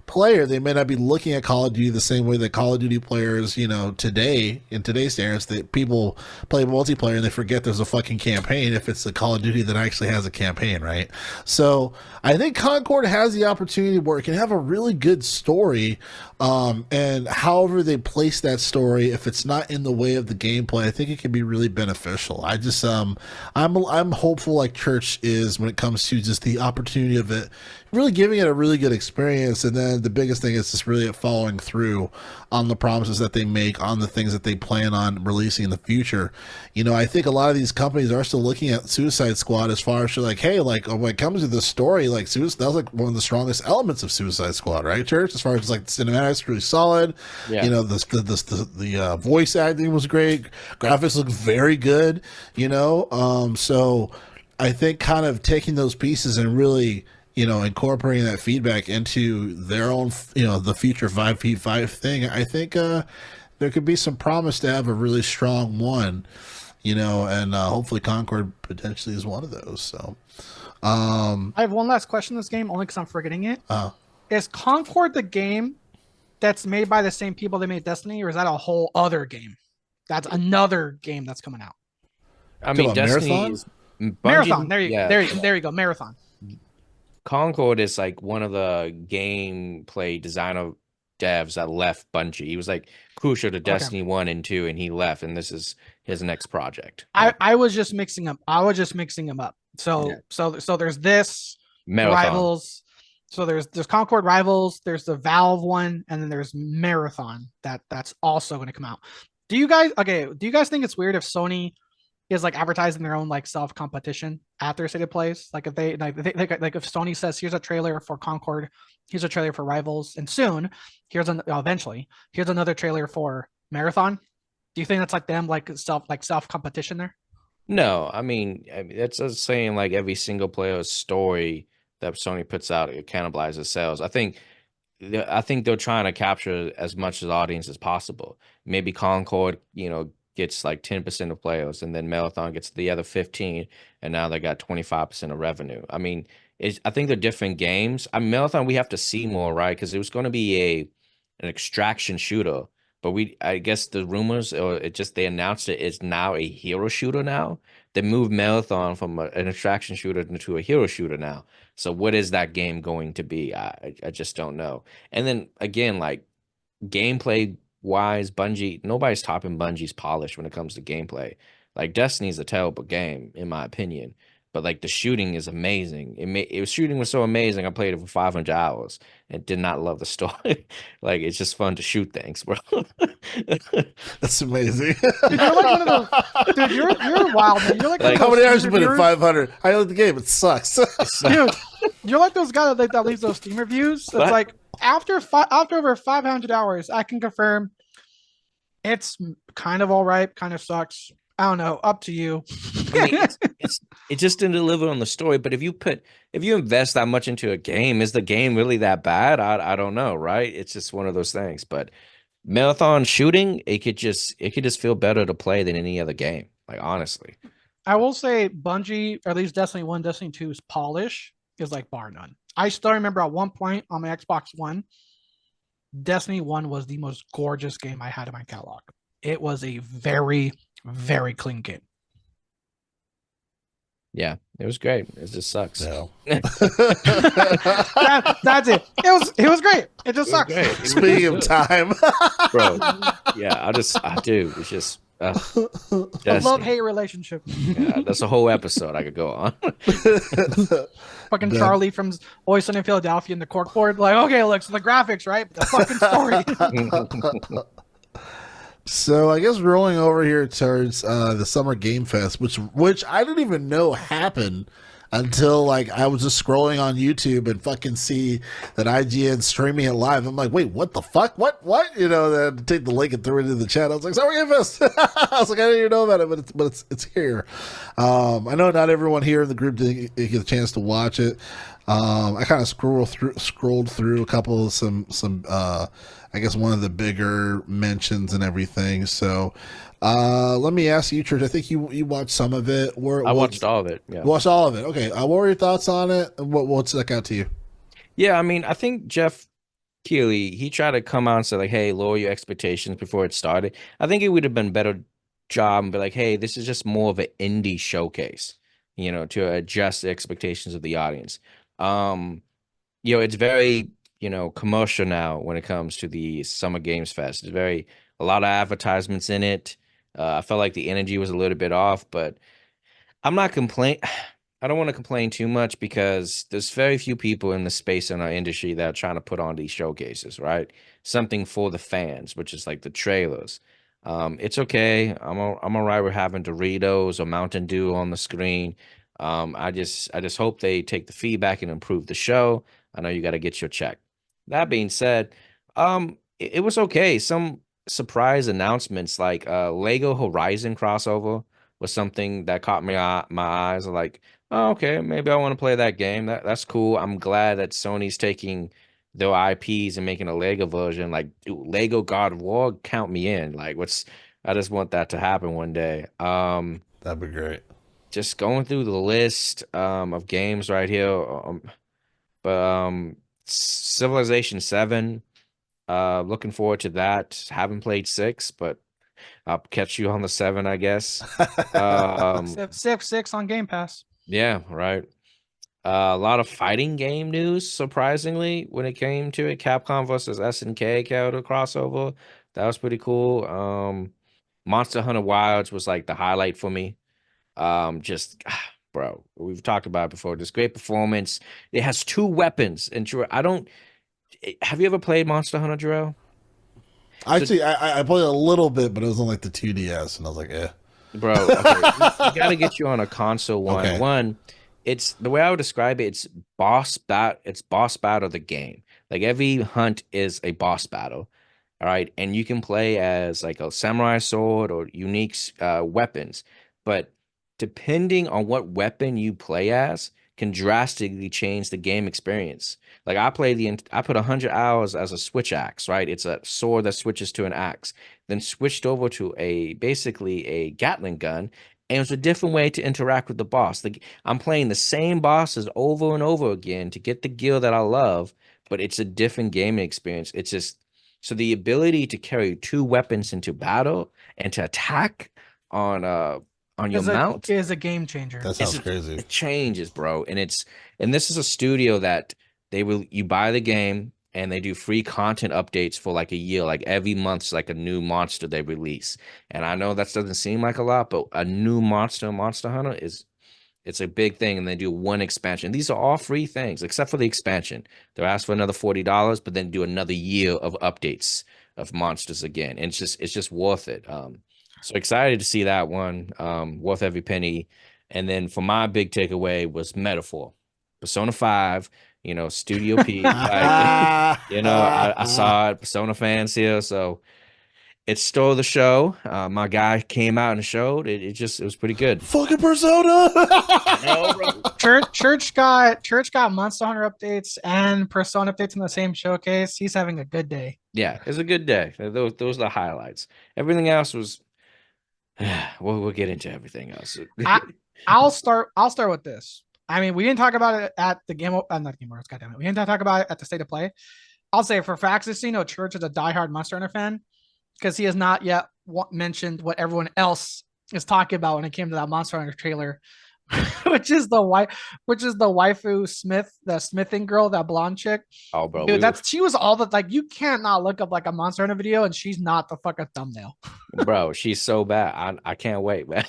player. They may not be looking at Call of Duty the same way that Call of Duty players, today, in today's standards, that people play multiplayer and they forget there's a fucking campaign if it's a Call of Duty that actually has a campaign, right? So I think Concord has the opportunity where it can have a really good story, and however they place that story, if it's not in the way of the gameplay, I think it can be really beneficial. I just I'm hopeful like Church is when it comes to just the opportunity of it really giving it a really good experience. And then the biggest thing is just really following through on the promises that they make, on the things that they plan on releasing in the future. I think a lot of these companies are still looking at Suicide Squad as far as like, hey, like when it comes to the story, like that was like one of the strongest elements of Suicide Squad, right, Church? As far as like the cinematics, really solid. Yeah. The voice acting was great. Graphics look very good. So I think kind of taking those pieces and really incorporating that feedback into their own, the future 5v5 thing, I think there could be some promise to have a really strong one, and hopefully Concord potentially is one of those. So, I have one last question in this game, only because I'm forgetting it. Uh, Is Concord the game that's made by the same people that made Destiny, or is that a whole other game? That's another game that's coming out. I mean, Destiny Marathon? is Marathon. There yeah. you go. Marathon. Concord is like one of the gameplay designer devs that left Bungie. He was like crucial to Destiny 1 and 2, and he left, and this is his next project. I was just mixing them. Up. So Yeah. so there's this Marathon. Rivals. So there's Concord Rivals, there's the Valve one, and then there's Marathon that's also going to come out. Do you guys think it's weird if Sony is like advertising their own like self competition at their state of plays? Like if they like if Sony says here's a trailer for Concord, here's a trailer for Rivals, and soon eventually here's another trailer for Marathon. Do you think that's like them like self competition there? No, I mean that's just saying like every single player story that Sony puts out, it cannibalizes sales. I think they're trying to capture as much of the audience as possible. Maybe Concord, gets like 10% of players, and then Marathon gets the other 15, and now they got 25% of revenue. I mean, I think they're different games. Marathon, we have to see more, right? Because it was going to be an extraction shooter, but I guess the rumors, or they announced it's now a hero shooter now. They moved Marathon from an extraction shooter into a hero shooter now. So what is that game going to be? I just don't know. And then again, like gameplay wise, Bungie, nobody's topping Bungie's polish when it comes to gameplay. Like Destiny's a terrible game in my opinion, but like the shooting is amazing. Shooting was so amazing. I played it for 500 hours and did not love the story. Like it's just fun to shoot things, bro. That's amazing. Dude, you're like one of those. Dude, you're wild, man. You're like, Like, one How of many those hours you Steam put in reviewers. 500? I like the game. It sucks. Dude, you're like those guys that leaves those Steam reviews. It's What? like after over 500 hours, I can confirm it's kind of all right, kind of sucks. I don't know. Up to you. I mean, it just didn't deliver on the story. But if you invest that much into a game, is the game really that bad? I don't know, right? It's just one of those things. But marathon shooting, it could just feel better to play than any other game. Like honestly. I will say Bungie, or at least Destiny 1, Destiny 2's polish is like bar none. I still remember at one point on my Xbox One, Destiny 1 was the most gorgeous game I had in my catalog. It was a very, very clean game. Yeah, it was great. It just sucks. No. That's it. It was great. It just sucks. Great. Speaking of time, Bro. Yeah, I do. It's just A Destiny. love-hate relationship. Yeah, that's a whole episode I could go on. Fucking Yeah. Charlie from Always Sunny in Philadelphia in the corkboard. Like, okay, look, so the graphics, right? But the fucking story. so I guess rolling over here towards the Summer Game Fest, which I didn't even know happened until like I was just scrolling on YouTube and fucking see that IGN streaming it live. I'm like, wait, what the fuck? What? You know, then take the link and threw it into the chat. I was like, Summer Game Fest. I was like, I didn't even know about it, but it's here. I know not everyone here in the group didn't get a chance to watch it. I kind of scrolled through a couple of some I guess one of the bigger mentions and everything. So let me ask you, Church. I think you watched some of it. I watched all of it. Yeah. You watched all of it. Okay. What were your thoughts on it? What stuck out to you? Yeah, I mean, I think Jeff Keighley, he tried to come out and say, like, hey, lower your expectations before it started. I think it would have been a better job and be like, hey, this is just more of an indie showcase, to adjust the expectations of the audience. It's very, commercial now when it comes to the Summer Games Fest. It's a lot of advertisements in it. I felt like the energy was a little bit off, but I'm not I don't want to complain too much because there's very few people in the space in our industry that are trying to put on these showcases, right? Something for the fans, which is like the trailers. It's okay. I'm all right with having Doritos or Mountain Dew on the screen. I just hope they take the feedback and improve the show. I know you got to get your check. That being said, it was okay. Some surprise announcements like Lego Horizon crossover was something that caught my eyes. Like, oh, okay, maybe I want to play that game. That's cool. I'm glad that Sony's taking their IPs and making a Lego version. Like, dude, Lego God of War, count me in. Like, I just want that to happen one day. That'd be great. Just going through the list of games right here. But Civilization 7, looking forward to that. Haven't played 6, but I'll catch you on the 7, I guess. Six on Game Pass. Yeah, right. A lot of fighting game news, surprisingly, when it came to it. Capcom versus SNK character crossover. That was pretty cool. Monster Hunter Wilds was like the highlight for me. Bro, we've talked about it before. This great performance. It has 2 weapons. And have you ever played Monster Hunter, Jerrell? Actually, I played a little bit, but it was on like the 2DS, and I was like, eh. Bro, okay. We gotta get you on a console one. Okay. One, it's the way I would describe it, it's boss battle of the game. Like every hunt is a boss battle. All right. And you can play as like a samurai sword or unique weapons. But depending on what weapon you play as can drastically change the game experience. Like I put 100 hours as a switch axe, right? It's a sword that switches to an axe, then switched over to basically a Gatling gun, and it was a different way to interact with the boss. I'm playing the same bosses over and over again to get the gear that I love, but it's a different gaming experience. It's just so the ability to carry 2 weapons into battle and to attack on your mount is a game changer. That sounds crazy. It changes, bro. And this is a studio that you buy the game, and they do free content updates for like a year. Like every month's like a new monster they release. And I know that doesn't seem like a lot, but a new Monster Hunter it's a big thing. And they do one expansion. These are all free things except for the expansion. They'll ask for another $40, but then do another year of updates of monsters again. And it's just worth it. So excited to see that one. Worth every penny. And then for my big takeaway was Metaphor. Persona 5, Studio P. Like, I saw it, Persona fans here, so it stole the show. My guy came out and showed it. It was pretty good. Fucking Persona. No, bro. Church got Monster Hunter updates and Persona updates in the same showcase. He's having a good day. Yeah, it was a good day. Those are the highlights. Everything else was. We'll get into everything else. I'll start with this. I mean, we didn't talk about it at the not Game Awards, goddammit. We didn't talk about it at the State of Play. I'll say for facts, Church is a diehard Monster Hunter fan because he has not yet mentioned what everyone else is talking about when it came to that Monster Hunter trailer, which is the waifu Smith, the smithing girl, that blonde chick. Oh, bro, dude, she was all the like. You can't not look up like a Monster Hunter video, and she's not the fucking thumbnail. Bro, she's so bad. I can't wait, man.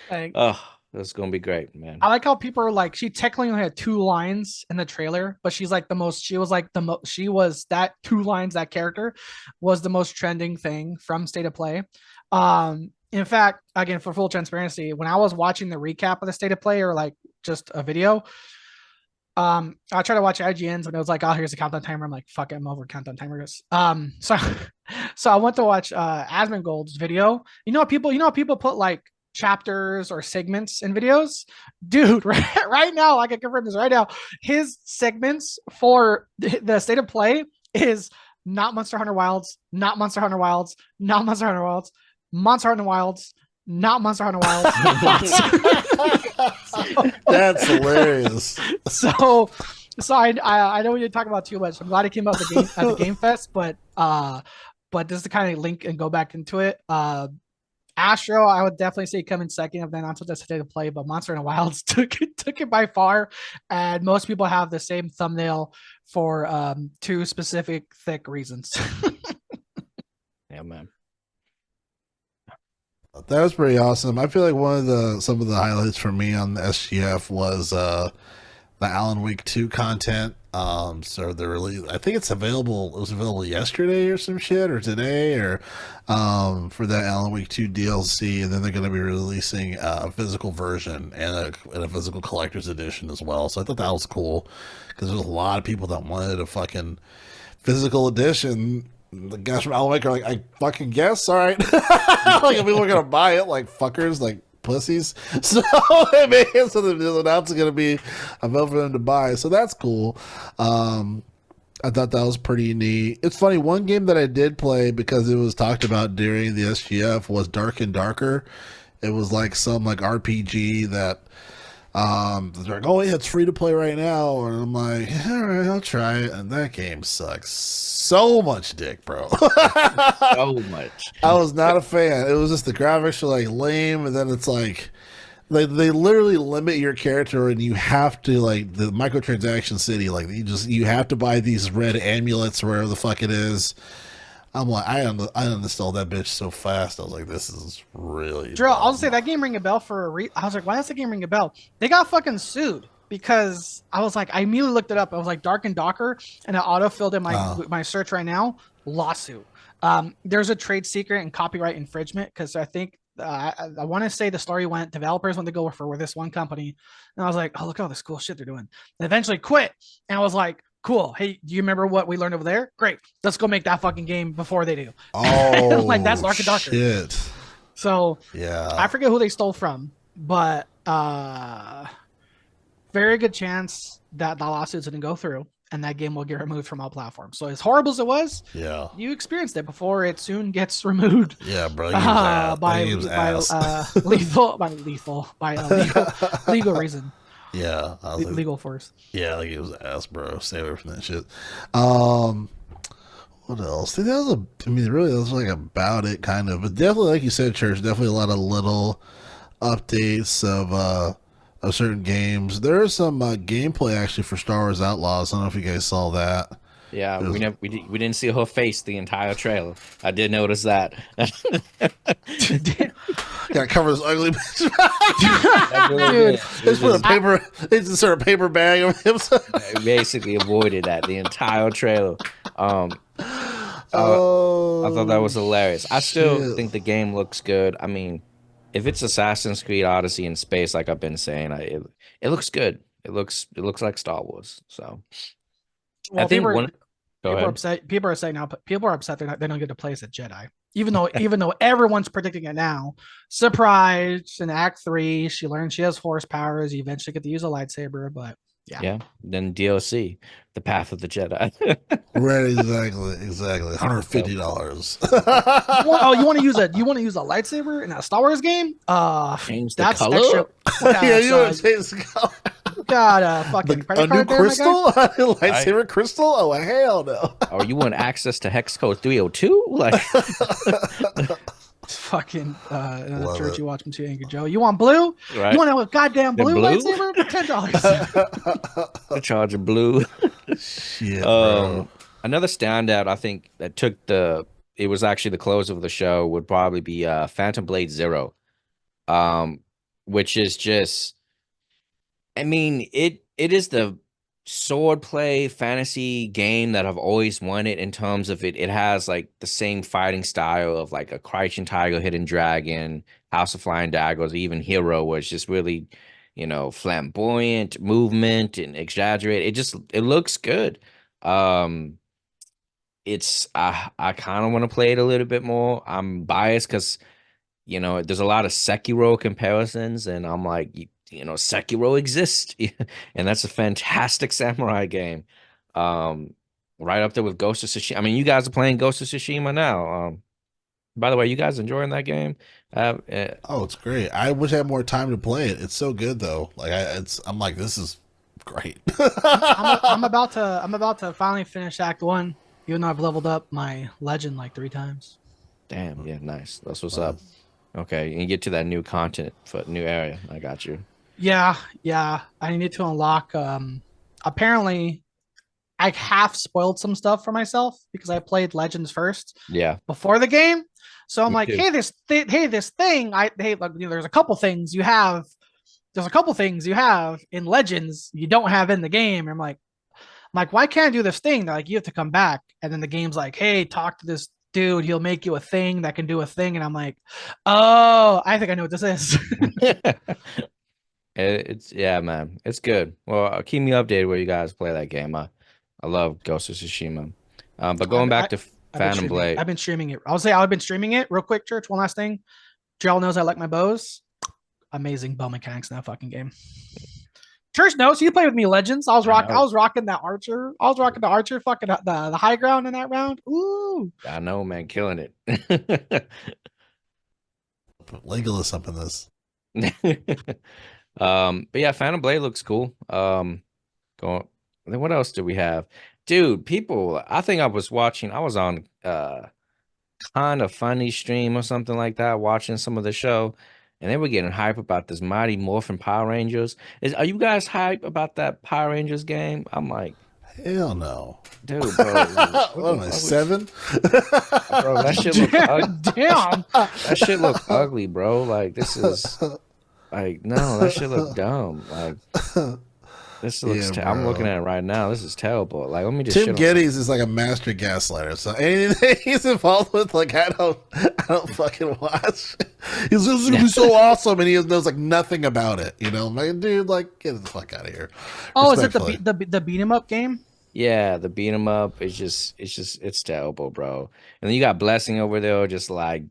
Like, oh. That's gonna be great, man. I like how people are like, she technically only had 2 lines in the trailer, but she's like she was that 2 lines, that character was the most trending thing from State of Play. In fact, again, for full transparency, when I was watching the recap of the State of Play, or like just a video, I tried to watch IGN's and it was like, oh, here's a countdown timer. I'm like, fuck it, I'm over countdown timers. So I went to watch Asmongold's video. You know how people put like chapters or segments in videos, dude. Right now, I can confirm this right now. His segments for the State of Play is not Monster Hunter Wilds, not Monster Hunter Wilds, not Monster Hunter Wilds, Monster Hunter Wilds, not Monster Hunter Wilds. That's hilarious. So I know we didn't talk about too much. I'm glad it came out at the Game Fest, but this is the kind of link and go back into it. Astro, I would definitely say come in second of the announcement that's State of Play, but Monster Hunter Wilds took it by far, and most people have the same thumbnail for 2 specific thick reasons. Yeah, man. That was pretty awesome. I feel like some of the highlights for me on the SGF was the Alan Wake 2 content. So they're really, I think it was available yesterday or some shit, or today, or for that Alan Wake 2 DLC, and then they're going to be releasing a physical version and a physical collector's edition as well. So I thought that was cool because there's a lot of people that wanted a fucking physical edition. The guys from Alan Wake are like, I fucking guess, all right. Like, if people are gonna buy it, like fuckers, like pussies. So the announcement going to be available for them to buy. So that's cool. I thought that was pretty neat. It's funny. One game that I did play because it was talked about during the SGF was Dark and Darker. It was like some like RPG that they're like, oh yeah, it's free to play right now, and I'm like, all right, I'll try it. And that game sucks so much dick, bro. So much. I was not a fan. It was just the graphics are like lame, and then it's like they literally limit your character, and you have to like the microtransaction city, like you have to buy these red amulets or wherever the fuck it is. I'm like, I uninstalled that bitch so fast. I was like, this is really Jerrell, I'll say that game ring a bell for a I was like, why does the game ring a bell? They got fucking sued because I was like, I immediately looked it up. I was like, Dark and Docker, and it auto filled in my search right now. Lawsuit. There's a trade secret and copyright infringement because I think I want to say the story went, developers went to go for this one company, and I was like, oh, look at all this cool shit they're doing. And eventually quit, and I was like, cool. Hey, do you remember what we learned over there? Great. Let's go make that fucking game before they do. Oh, like that's Dark and Darker. Shit. So yeah, I forget who they stole from, but very good chance that the lawsuits didn't go through and that game will get removed from all platforms. So as horrible as it was, yeah, you experienced it before it soon gets removed. Yeah, bro. By legal reason. Yeah, legal force. Yeah, like it was ass, bro. Stay away from that shit. What else? I mean, really, that's like about it, kind of. But definitely, like you said, Church. Definitely a lot of little updates of certain games. There is some gameplay actually for Star Wars Outlaws. I don't know if you guys saw that. Yeah, we didn't see her face the entire trailer. I did notice that. Gotta cover this ugly bitch. Dude, Just put a paper. They just sort of paper bag over him. I basically avoided that the entire trailer. I thought that was hilarious. I still think the game looks good. I mean, if it's Assassin's Creed Odyssey in space, like I've been saying, it looks good. It looks like Star Wars. So well, I think people go are ahead. upset. People are saying now, people are upset they don't get to play as a Jedi. Even though everyone's predicting it now. Surprise! In Act 3, she learns she has force powers. You eventually get to use a lightsaber, but yeah. Then DLC, The Path of the Jedi. Right, exactly. $150. You want to use a lightsaber in a Star Wars game? Change the That's color? extra. Yeah, you want to change the color. Got a fucking credit A card new there, crystal? Lightsaber crystal? Oh, hell no. Oh, you want access to hex code 302? Like, fucking Love church it. you watch me too, Angry Joe. You want blue? right? You want a goddamn The blue blue? lightsaber? $10. The charge of blue. Shit, bro. Another standout, I think, that it was actually the close of the show would probably be Phantom Blade Zero, which is just, I mean, it is the swordplay fantasy game that I've always wanted in terms of it. It has like the same fighting style of like a Crouching Tiger, Hidden Dragon, House of Flying Daggers, even Hero, where it's just really, flamboyant movement and exaggerate. It looks good. It's I kind of want to play it a little bit more. I'm biased because there's a lot of Sekiro comparisons, and I'm like, Sekiro exists, and that's a fantastic samurai game. Right up there with Ghost of Tsushima. I mean, you guys are playing Ghost of Tsushima now. By the way, you guys enjoying that game? Oh, it's great. I wish I had more time to play it. It's so good though. Like I'm like, this is great. I'm about to finally finish Act 1, even though I've leveled up my legend like 3 times. Damn, yeah, nice. That's what's up. Okay, and you get to that new content for new area. I got you. Yeah. I need to unlock. Apparently, I half spoiled some stuff for myself because I played Legends first. Yeah. Before the game, so I'm Me like, too. this thing. There's a couple things you have. There's a couple things you have in Legends you don't have in the game. And I'm like, why can't I do this thing? They're like, you have to come back, and then the game's like, hey, talk to this dude. He'll make you a thing that can do a thing. And I'm like, oh, I think I know what this is. Yeah, man. It's good. Well, keep me updated where you guys play that game. I love Ghost of Tsushima. But going back to Phantom Blade. I've been streaming it. I've been streaming it real quick, Church. One last thing. Jerrell knows I like my bows. Amazing bow mechanics in that fucking game. Church knows you played with me Legends. I was rocking that archer. I was rocking the archer, fucking the high ground in that round. Ooh. I know, man, killing it. Put Legolas up in this. But yeah, Phantom Blade looks cool. Then what else do we have? Dude, I think I was on Kind of Funny stream or something like that, watching some of the show, and they were getting hype about this Mighty Morphin Power Rangers. Are you guys hype about that Power Rangers game? I'm like, hell no. Dude, bro. What am I, 7? Bro, that shit look ugly. Damn. That shit look ugly, bro. Like, this is like, no, that shit look dumb. Like, this looks I'm looking at it right now. This is terrible. Like, let me just Tim Geddes is like a master gaslighter. So anything he's involved with, like, I don't fucking watch. He's just gonna be so awesome, and he knows like nothing about it. I'm like, dude, like, get the fuck out of here. Oh, is it the beat 'em up game? Yeah, the beat 'em up. It's terrible, bro. And then you got Blessing over there, just like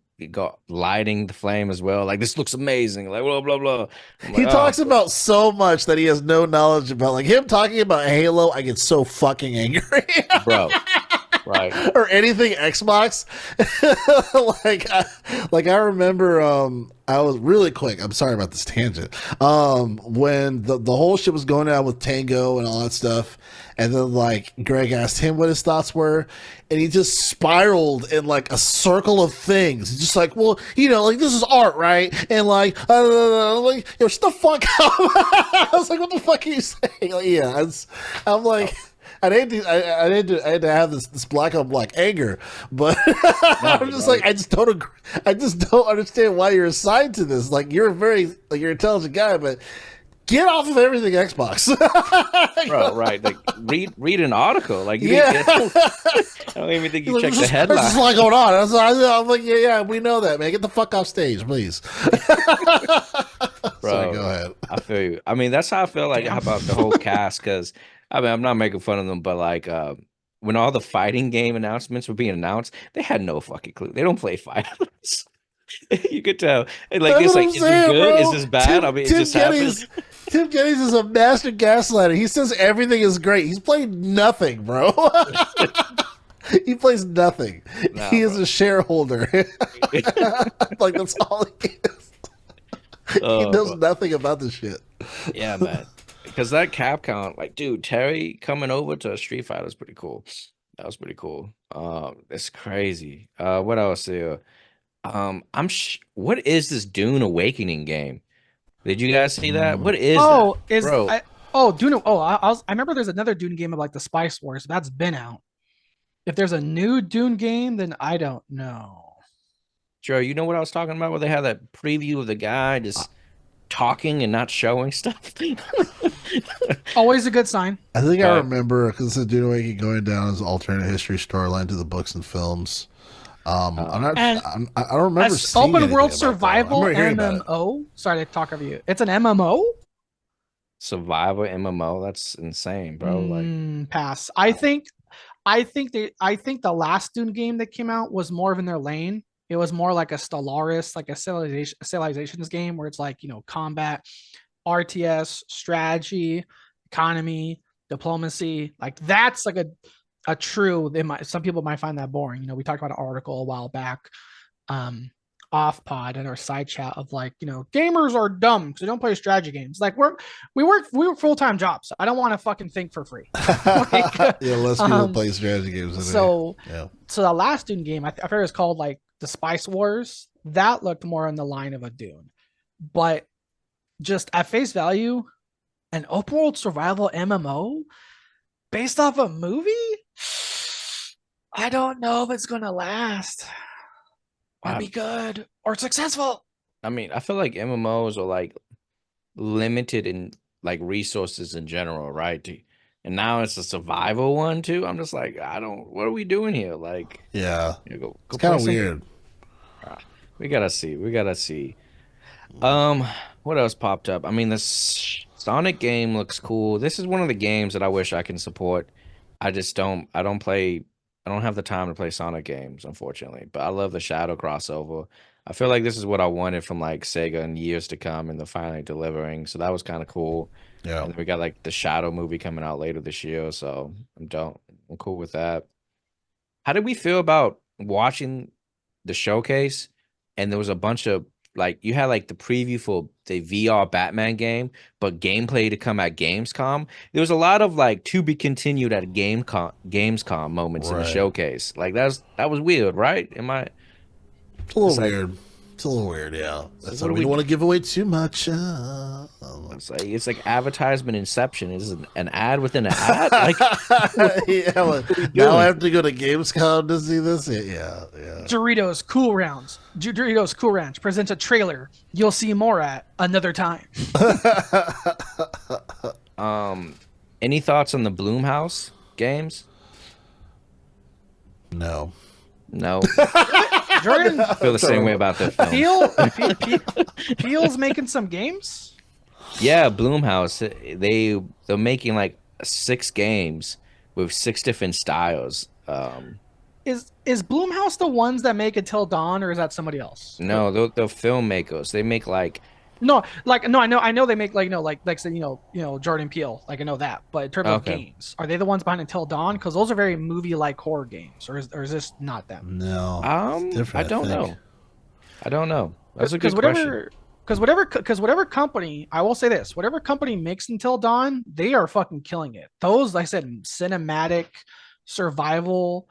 lighting the flame as well. Like, this looks amazing. Like, blah blah blah. He talks about so much that he has no knowledge about. Like, him talking about Halo, I get so fucking angry, bro. Right. Or anything Xbox. I remember. I was really quick. I'm sorry about this tangent. When the whole shit was going down with Tango and all that stuff. And then, like, Greg asked him what his thoughts were, and he just spiraled in, like, a circle of things. He's just like, well, like, this is art, right? And, like, shut the fuck up. I was like, what the fuck are you saying? Like, yeah, I'm like, I had to have this black on black anger, but I'm just like, I just don't agree. I just don't understand why you're assigned to this. Like, you're you're an intelligent guy, but get off of everything Xbox. Bro, right? Like read an article. Like, yeah. I don't even think you checked the headline. There's a lot going on. I'm like, yeah, we know that, man. Get the fuck off stage, please. Bro, Sorry, go ahead. I feel you. I mean, that's how I feel like about the whole cast. Because I mean, I'm not making fun of them, but like when all the fighting game announcements were being announced, they had no fucking clue. They don't play fighters. You could tell. And like, it's like, is this good? Bro. Is this bad? I mean, it just happens. Tim Geddes is a master gaslighter. He says everything is great. He's played nothing, bro. He plays nothing. Nah, he is a shareholder. Like, that's all he is. He knows nothing about this shit. Yeah, man. Because that Capcom, like, dude, Terry coming over to Street Fighter is pretty cool. That was pretty cool. It's crazy. What else here? What is this Dune Awakening game? Did you guys see that? What is that? Bro? Dune. I remember there's another Dune game of like the Spice Wars. That's been out. If there's a new Dune game, then I don't know. Joe, you know what I was talking about? Where they had that preview of the guy just talking and not showing stuff. Always a good sign. I think I remember, because the Dune Awakening going down as alternate history storyline to the books and films. I don't remember seeing open world survival MMO. Sorry to talk over you. It's an MMO. Survival MMO. That's insane, bro. Like, pass. I think the last Dune game that came out was more of in their lane. It was more like a Stellaris, like a civilizations game where it's like, you know, combat, RTS, strategy, economy, diplomacy. Like, that's like a true. Some people might find that boring. You know, we talked about an article a while back, off pod in our side chat of like, you know, gamers are dumb because they don't play strategy games. Like, we work full-time jobs. I don't want to fucking think for free. Like, yeah, less people play strategy games. So the last Dune game, I forget it was called like the Spice Wars. That looked more on the line of a Dune, but just at face value, an open world survival MMO based off a movie. I don't know if it's gonna last or be good or successful. I mean, I feel like MMOs are like limited in like resources in general, right? And now it's a survival one too. I'm just like, what are we doing here? Like, yeah, go it's kind of weird. We gotta see. What else popped up? I mean, this Sonic game looks cool. This is one of the games that I wish I can support. I don't have the time to play Sonic games, unfortunately. But I love the Shadow crossover. I feel like this is what I wanted from like Sega in years to come, and they're finally delivering. So that was kind of cool. Yeah. And then we got like the Shadow movie coming out later this year, so I'm cool with that. How did we feel about watching the showcase? And there was a bunch of like, you had like the preview for the VR Batman game, but gameplay to come at Gamescom. There was a lot of like to be continued at Gamescom moments in the showcase. Like that was weird, right? It's a little weird. It's a little weird, yeah. That's why we don't want to give away too much. It's like advertisement inception. Is an ad within an ad? Like, yeah, well, now I have to go to Gamescom to see this. Yeah. Doritos Cool Rounds. Doritos Cool Ranch presents a trailer you'll see more at another time. Any thoughts on the Bloomhouse games? No. Jordan, I feel the same way about that film. Peel's making some games. Yeah, Bloomhouse. They're making like 6 games with 6 different styles. Is Bloomhouse the ones that make Until Dawn, or is that somebody else? No, they're filmmakers. They make like I know they make like say Jordan Peele, like I know that, but in terms of games, are they the ones behind Until Dawn? Because those are very movie like horror games, or is this not them? No, I don't know. That's a good question. Because whatever company, I will say this, whatever company makes Until Dawn, they are fucking killing it. Those, like I said, cinematic survival.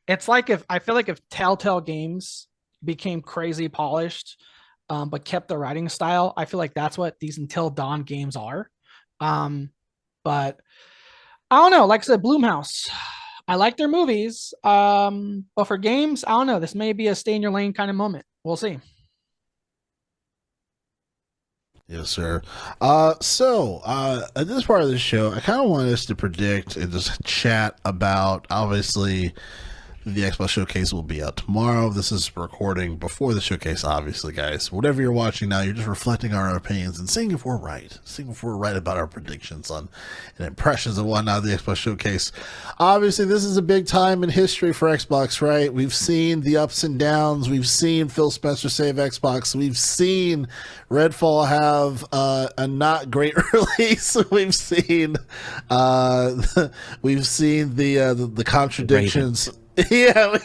It's like I feel like if Telltale Games became crazy polished, but kept the writing style, I feel like that's what these Until Dawn games are. But I don't know. Like I said, Bloomhouse. I like their movies. But for games, I don't know. This may be a stay in your lane kind of moment. We'll see. Yes, sir. At this part of the show, I kind of want us to predict and just chat about, obviously, the Xbox Showcase will be out tomorrow. This is recording before the showcase, obviously, guys. Whatever you're watching now, you're just reflecting our opinions and seeing if we're right. Seeing if we're right about our predictions on and impressions and whatnot of the Xbox Showcase. Obviously, this is a big time in history for Xbox, right? We've seen the ups and downs. We've seen Phil Spencer save Xbox. We've seen Redfall have a not great release. We've seen the contradictions. The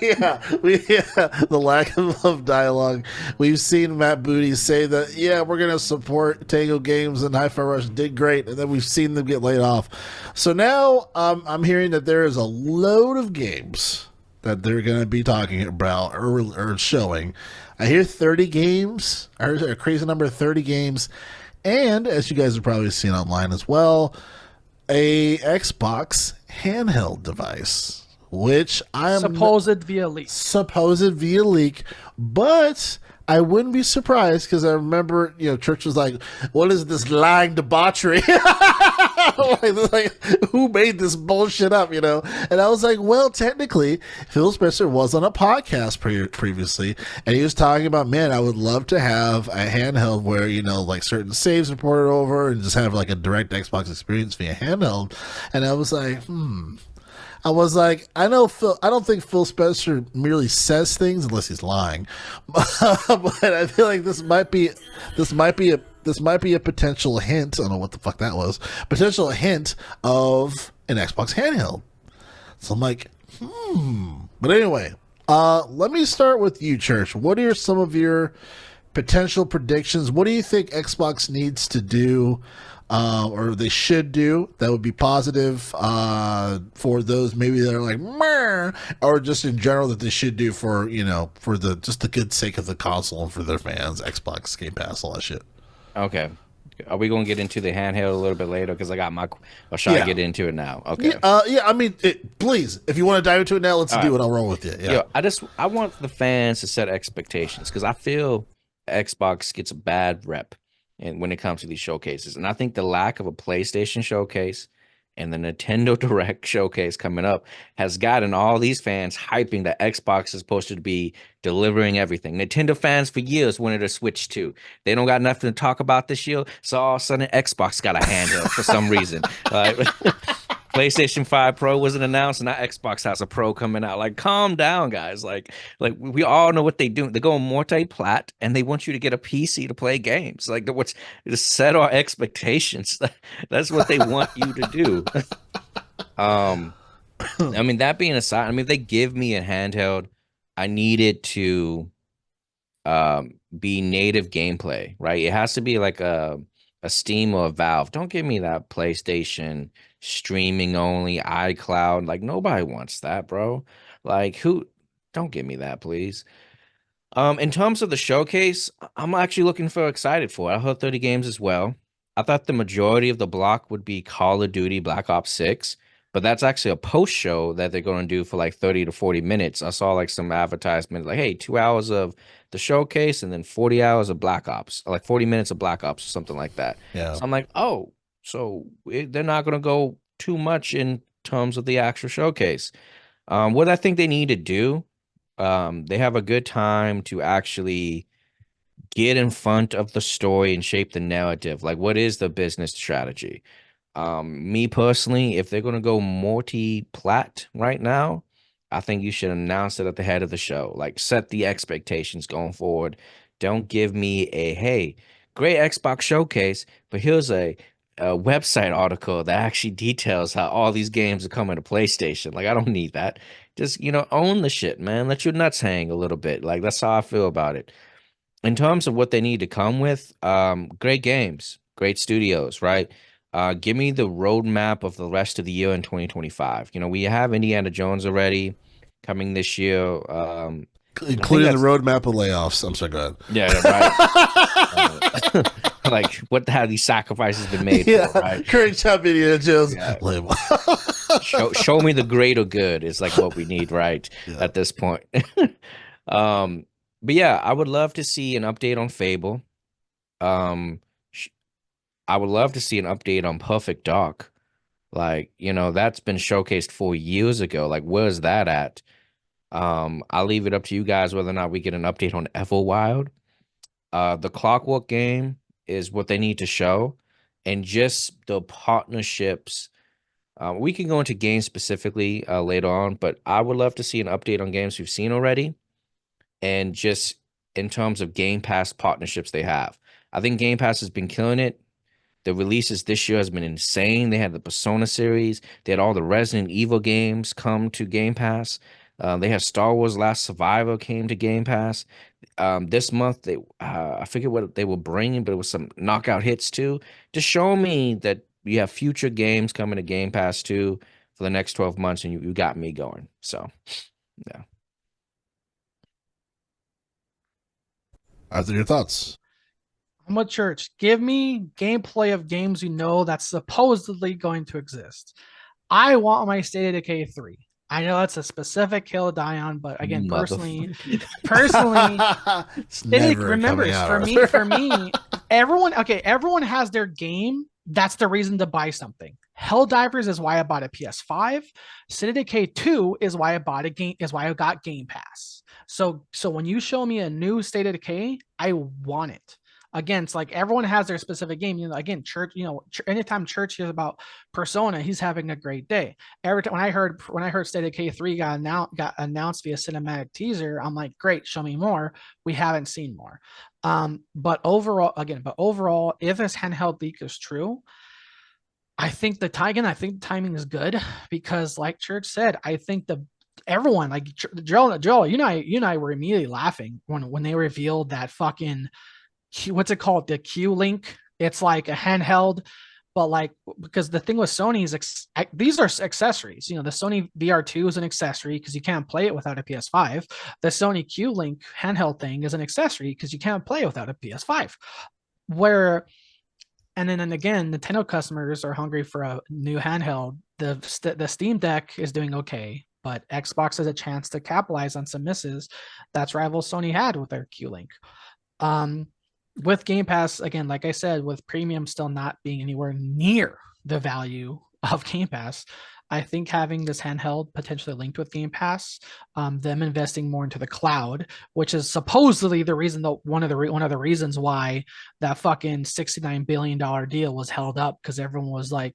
lack of dialogue. We've seen Matt Booty say that, we're going to support Tango Games and Hi-Fi Rush did great, and then we've seen them get laid off. So now I'm hearing that there is a load of games that they're going to be talking about or showing. I hear 30 games. I heard a crazy number of 30 games. And, as you guys have probably seen online as well, a Xbox handheld device, which I am supposed via leak, but I wouldn't be surprised because I remember, Church was like, "What is this lying debauchery? like, who made this bullshit up?" And I was like, "Well, technically, Phil Spencer was on a podcast previously, and he was talking about, man, I would love to have a handheld where like certain saves are ported over and just have like a direct Xbox experience via handheld." And I was like, I don't think Phil Spencer merely says things unless he's lying, but I feel like this might be a potential hint. I don't know what the fuck that was. Potential hint of an Xbox handheld. So I'm like, But anyway, let me start with you, Church. What are some of your potential predictions? What do you think Xbox needs to do? Or they should do that would be positive for those maybe that are like meh, or just in general that they should do for the good sake of the console and for their fans, Xbox Game Pass, all that shit. Okay, are we gonna get into the handheld a little bit later? Because I got or should I get into it now? Okay. I mean, please, if you want to dive into it now, let's do it. I'll roll with you. Yeah. I want the fans to set expectations because I feel Xbox gets a bad rep. And when it comes to these showcases, and I think the lack of a PlayStation showcase and the Nintendo Direct showcase coming up has gotten all these fans hyping that Xbox is supposed to be delivering everything. Nintendo fans for years wanted to Switch 2. They don't got nothing to talk about this year, so all of a sudden Xbox got a handheld for some reason. PlayStation 5 Pro wasn't announced, and now Xbox has a Pro coming out. Like, calm down, guys. Like we all know what they do. They're going multi-plat, and they want you to get a PC to play games. Like, what's to set our expectations. That's what they want you to do. I mean, that being aside, if they give me a handheld, I need it to be native gameplay, right? It has to be like a Steam or a Valve. Don't give me that PlayStation streaming only iCloud. Like, nobody wants that, bro. Like, don't give me that, please. In terms of the showcase, I'm actually excited for it. I heard 30 games as well. I thought the majority of the block would be Call of Duty Black Ops 6, but that's actually a post show that they're going to do for like 30 to 40 minutes. I saw like some advertisements like, hey, 2 hours of the showcase and then 40 hours of Black Ops, like 40 minutes of Black Ops or something like that. Yeah. So I'm like, oh, so they're not going to go too much in terms of the actual showcase. What I think they need to do, they have a good time to actually get in front of the story and shape the narrative. Like, what is the business strategy? Me personally, if they're going to go multi-plat right now, I think you should announce it at the head of the show. Like, set the expectations going forward. Don't give me hey, great Xbox showcase, but here's a website article that actually details how all these games are coming to PlayStation. Like, I don't need that. Just, own the shit, man. Let your nuts hang a little bit. Like, that's how I feel about it. In terms of what they need to come with, great games, great studios, right? Give me the roadmap of the rest of the year in 2025. We have Indiana Jones already coming this year. Including the roadmap of layoffs. I'm sorry, go ahead. Yeah, right. Like, what have these sacrifices been made for, right? Current top Indiana Jones. Yeah. show me the greater good is like what we need right at this point. But yeah, I would love to see an update on Fable. sh- I would love to see an update on Perfect Dark. Like, that's been showcased 4 years ago. Like, where's that at? I'll leave it up to you guys whether or not we get an update on Everwild. The Clockwork game is what they need to show, and just the partnerships. We can go into games specifically later on, but I would love to see an update on games we've seen already, and just in terms of Game Pass partnerships they have. I think Game Pass has been killing it. The releases this year has been insane. They had the Persona series. They had all the Resident Evil games come to Game Pass. They had Star Wars Last Survivor came to Game Pass. This month they I forget what they were bringing, but it was some knockout hits too. To show me that you have future games coming to Game Pass too for the next 12 months, and you got me going. So yeah. After your thoughts. I'm a church. Give me gameplay of games that's supposedly going to exist. I want my State of Decay 3. I know that's a specific hill to die on, but again, personally, remember, for me, everyone has their game. That's the reason to buy something. Helldivers is why I bought a PS5. State of Decay 2 is why I bought a game, is why I got Game Pass. So when you show me a new State of Decay, I want it. Again, it's like everyone has their specific game. Again, Church. Anytime Church hears about Persona, he's having a great day. Every time when I heard State of Decay 3 got announced via cinematic teaser, I'm like, great, show me more. We haven't seen more. But overall, if this handheld leak is true, I think the timing is good because, like Church said, I think everyone, like Jerrell, you and I were immediately laughing when they revealed that fucking. What's it called? The Q Link. It's like a handheld, but like, because the thing with Sony is these are accessories. The Sony VR2 is an accessory because you can't play it without a PS5. The Sony Q Link handheld thing is an accessory because you can't play it without a PS5. And then again, Nintendo customers are hungry for a new handheld. The Steam Deck is doing okay, but Xbox has a chance to capitalize on some misses that's rival Sony had with their Q Link. With Game Pass, again, like I said, with premium still not being anywhere near the value of Game Pass, I think having this handheld potentially linked with Game Pass, them investing more into the cloud, which is supposedly the reason that one of the reasons why that fucking $69 billion deal was held up, because everyone was like,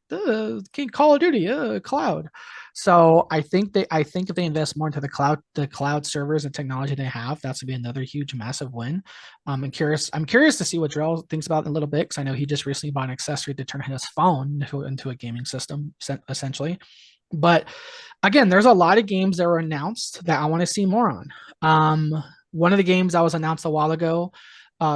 Call of Duty, cloud. So I think if they invest more into the cloud servers and technology they have, that's gonna be another huge, massive win. I'm curious to see what Jerrell thinks about it in a little bit, because I know he just recently bought an accessory to turn his phone into a gaming system, essentially. But again, there's a lot of games that were announced that I want to see more on. One of the games that was announced a while ago,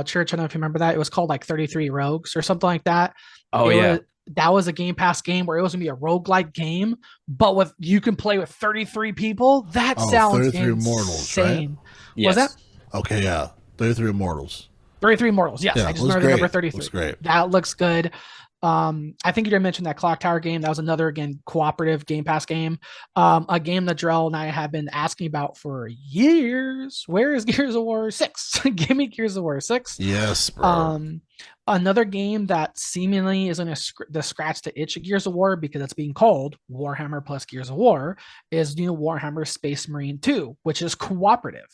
Church, I don't know if you remember that. It was called like 33 Rogues or something like that. That was a Game Pass game where it was gonna be a roguelike game, but you can play with 33 people. That sounds 33 insane. Immortals, right? Yes. Was that? Okay, yeah. 33 Immortals. 33 Immortals, yes. Yeah, I just remember the number 33. Looks great. That looks good. I think you did mention that Clock Tower game. That was another, again, cooperative Game Pass game. A game that Jerrell and I have been asking about for years. Where is Gears of War 6? Give me Gears of War 6. Yes, bro. Another game that seemingly is going to scratch the itch of Gears of War, because it's being called Warhammer plus Gears of War, is new Warhammer Space Marine 2, which is cooperative.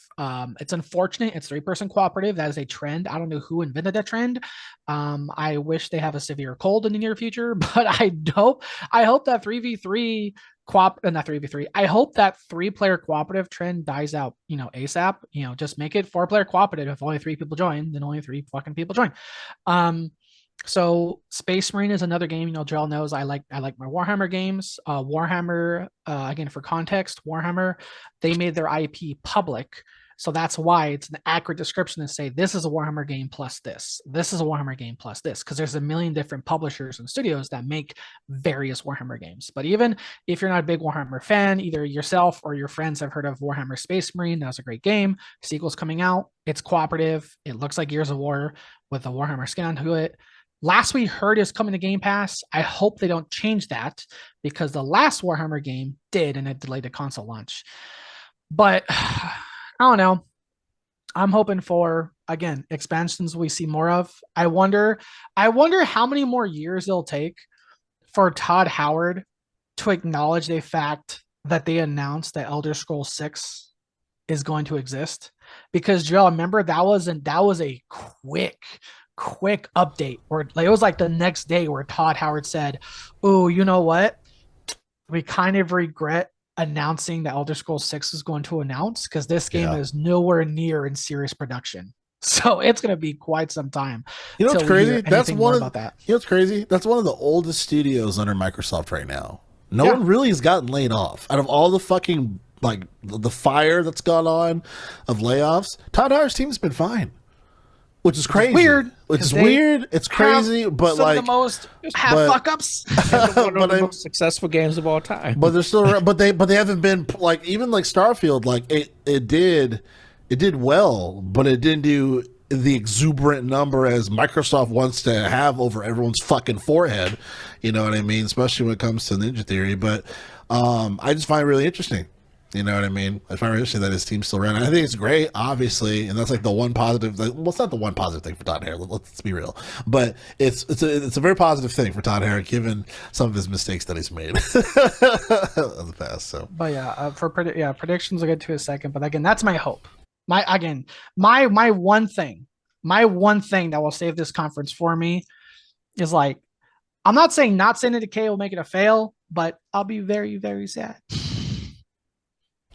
It's unfortunate. It's 3-person cooperative. That is a trend. I don't know who invented that trend. I wish they have a severe cold in the near future, but I hope that 3v3 not 3v3. I hope that 3-player cooperative trend dies out, ASAP. Just make it 4-player cooperative. If only 3 people join, then only 3 fucking people join. So Space Marine is another game. Jerrell knows I like my Warhammer games. Warhammer, again, for context, Warhammer, they made their IP public. So that's why it's an accurate description to say this is a Warhammer game plus this. This is a Warhammer game plus this, because there's a million different publishers and studios that make various Warhammer games. But even if you're not a big Warhammer fan, either yourself or your friends have heard of Warhammer Space Marine. That was a great game. Sequel's coming out. It's cooperative. It looks like Gears of War with a Warhammer skin onto it. Last we heard is coming to Game Pass. I hope they don't change that because the last Warhammer game did, and it delayed the console launch. But I don't know. I'm hoping for, again, expansions we see more of. I wonder how many more years it'll take for Todd Howard to acknowledge the fact that they announced that Elder Scrolls 6 is going to exist. Because Jerrell, remember that was a quick update where it was like the next day where Todd Howard said, "Oh, you know what? We kind of regret announcing that Elder Scrolls 6 is going to announce because this game is nowhere near in serious production. So it's going to be quite some time." You know what's crazy? That's one of that. You know what's crazy? That's one of the oldest studios under Microsoft right now. No one really has gotten laid off. Out of all the fucking like the fire that's gone on of layoffs, Todd Howard's team's been fine. Which is crazy. It's weird. It's crazy, but some like of the most fuck ups. One of the most successful games of all time. But they're still, but they haven't been like even like Starfield. Like it did well, but it didn't do the exuberant number as Microsoft wants to have over everyone's fucking forehead. You know what I mean? Especially when it comes to Ninja Theory. But I just find it really interesting. You know what I mean? I find it interesting that his team's still around. I think it's great, obviously, and that's like the one positive. Well, it's not the one positive thing for Todd Howard. Let's be real, but it's a very positive thing for Todd Howard, given some of his mistakes that he's made in the past. So, but predictions I'll get to in a second. But again, that's my hope. My one thing that will save this conference for me is like, I'm not saying not State of Decay will make it a fail, but I'll be very, very sad.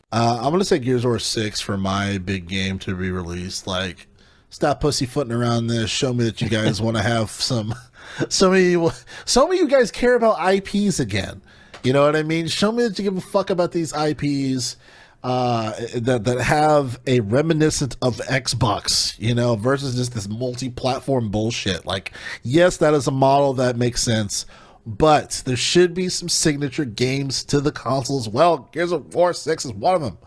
I'm gonna say Gears of War 6 for my big game to be released. Like, stop pussyfooting around this. Show me that you guys want to have some of you guys care about IPs again. You know what I mean? Show me that you give a fuck about these IPs that have a reminiscent of Xbox, you know, versus just this multi-platform bullshit. Like, yes, that is a model that makes sense. But there should be some signature games to the console as well. Gears of War 6 is one of them.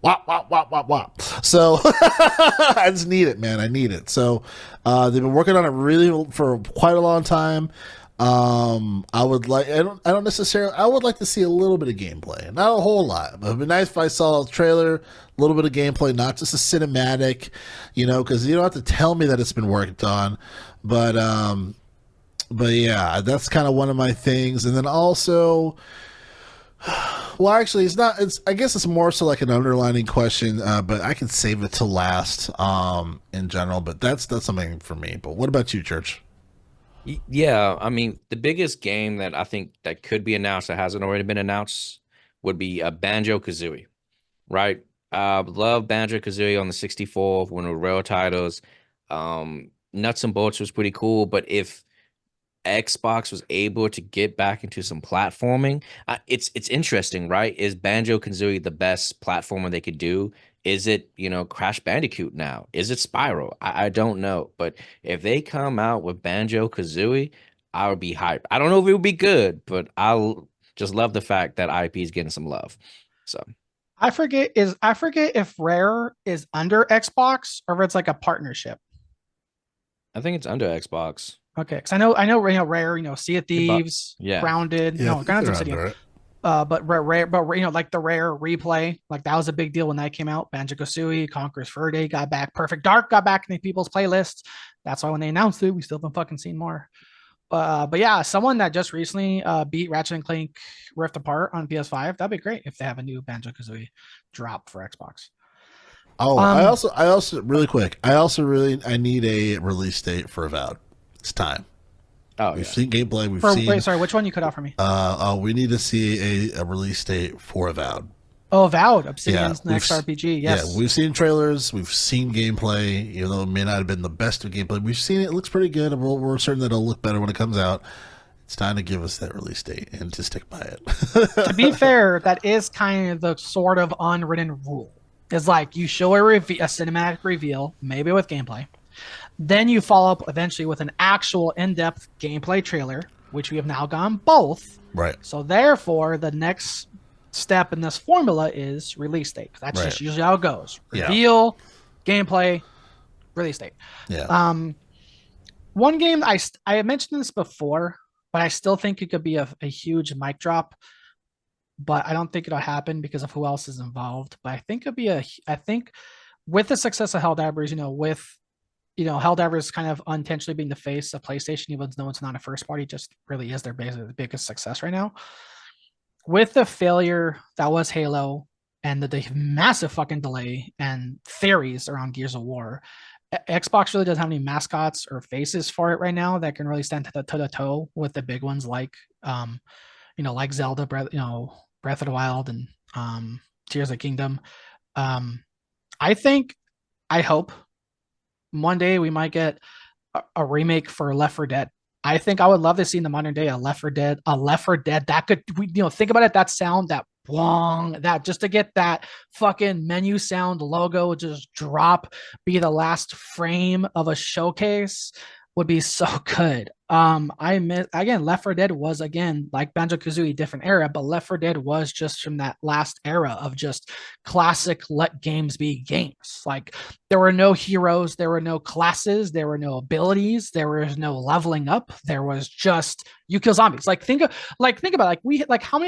Wop, wop, wop, wop, wop. So I just need it, man. I need it. So they've been working on it really for quite a long time. I would like to see a little bit of gameplay. Not a whole lot. But it'd be nice if I saw a trailer, a little bit of gameplay, not just a cinematic, you know, because you don't have to tell me that it's been worked on. But yeah, that's kind of one of my things. And then also, well, actually, I guess it's more so like an underlining question, but I can save it to last in general. But that's something for me. But what about you, Church? Yeah, I mean, the biggest game that I think that could be announced that hasn't already been announced would be Banjo-Kazooie, right? Love Banjo-Kazooie on the 64, one of the rail titles. Nuts and Bolts was pretty cool, but if Xbox was able to get back into some platforming, it's interesting, right? Is Banjo-Kazooie the best platformer they could do? Is it, Crash Bandicoot now? Is it Spyro? I don't know. But if they come out with Banjo-Kazooie, I would be hyped. I don't know if it would be good, but I'll just love the fact that IP is getting some love. So I forget if Rare is under Xbox or if it's like a partnership. I think it's under Xbox. Okay, because I know Rare, Sea of Thieves, Grounded, Grounded's City. But Rare, like the Rare replay, like that was a big deal when that came out. Banjo-Kazooie, Conqueror's Verde got back. Perfect Dark got back in the people's playlists. That's why when they announced it, we still haven't fucking seen more. But yeah, someone that just recently beat Ratchet and Clank Rift Apart on PS5, that'd be great if they have a new Banjo-Kazooie drop for Xbox. Oh, I also really quick. I need a release date for Avowed. It's time. Oh, we've seen gameplay. Wait, sorry, which one you cut out for me? We need to see a release date for Avowed. Oh, Avowed, Obsidian's next RPG. Yes. Yeah, we've seen trailers. We've seen gameplay. Even though it may not have been the best of gameplay, we've seen it. It looks pretty good, and we're certain that it'll look better when it comes out. It's time to give us that release date and to stick by it. To be fair, that is kind of the sort of unwritten rule. It's like you show a cinematic reveal, maybe with gameplay. Then you follow up eventually with an actual in-depth gameplay trailer, which we have now gone both. Right. So therefore, the next step in this formula is release date. That's just usually how it goes. Reveal, gameplay, release date. Yeah. One game I mentioned this before, but I still think it could be a huge mic drop. But I don't think it'll happen because of who else is involved. But I think it'll be I think with the success of Helldivers, with Helldivers kind of unintentionally being the face of PlayStation, even though it's not a first party, just really is their biggest success right now. With the failure that was Halo and the massive fucking delay and theories around Gears of War, Xbox really doesn't have any mascots or faces for it right now that can really stand toe to toe with the big ones like like Zelda, Breath of the Wild and Tears of the Kingdom. I hope one day we might get a remake for Left 4 Dead. I think I would love to see in the modern day a Left 4 Dead that could, think about it, that sound, that wong, that just to get that fucking menu sound logo just drop, be the last frame of a showcase would be so good. I miss, again, Left 4 Dead was, again, like Banjo-Kazooie, different era, but Left 4 Dead was just from that last era of just classic let games be games. Like there were no heroes, there were no classes, there were no abilities, there was no leveling up. There was just you kill zombies. Think about how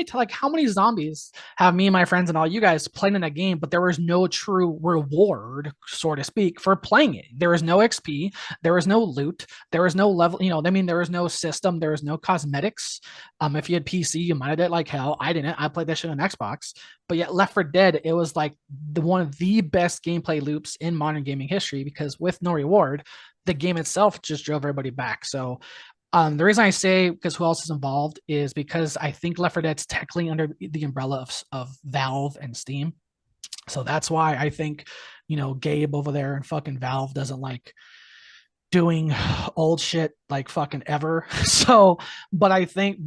many zombies have me and my friends and all you guys played in a game, but there was no true reward, so to speak, for playing it. There was no XP, there was no loot, there was no level, there was no system, there was no cosmetics. If you had PC, you might have did like hell. I didn't. I played that shit on Xbox. But yet Left 4 Dead, it was like one of the best gameplay loops in modern gaming history because with no reward, the game itself just drove everybody back. So the reason I say because who else is involved is because I think Left 4 Dead's technically under the umbrella of Valve and Steam. So that's why I think, Gabe over there and fucking Valve doesn't like doing old shit like fucking ever. So, but I think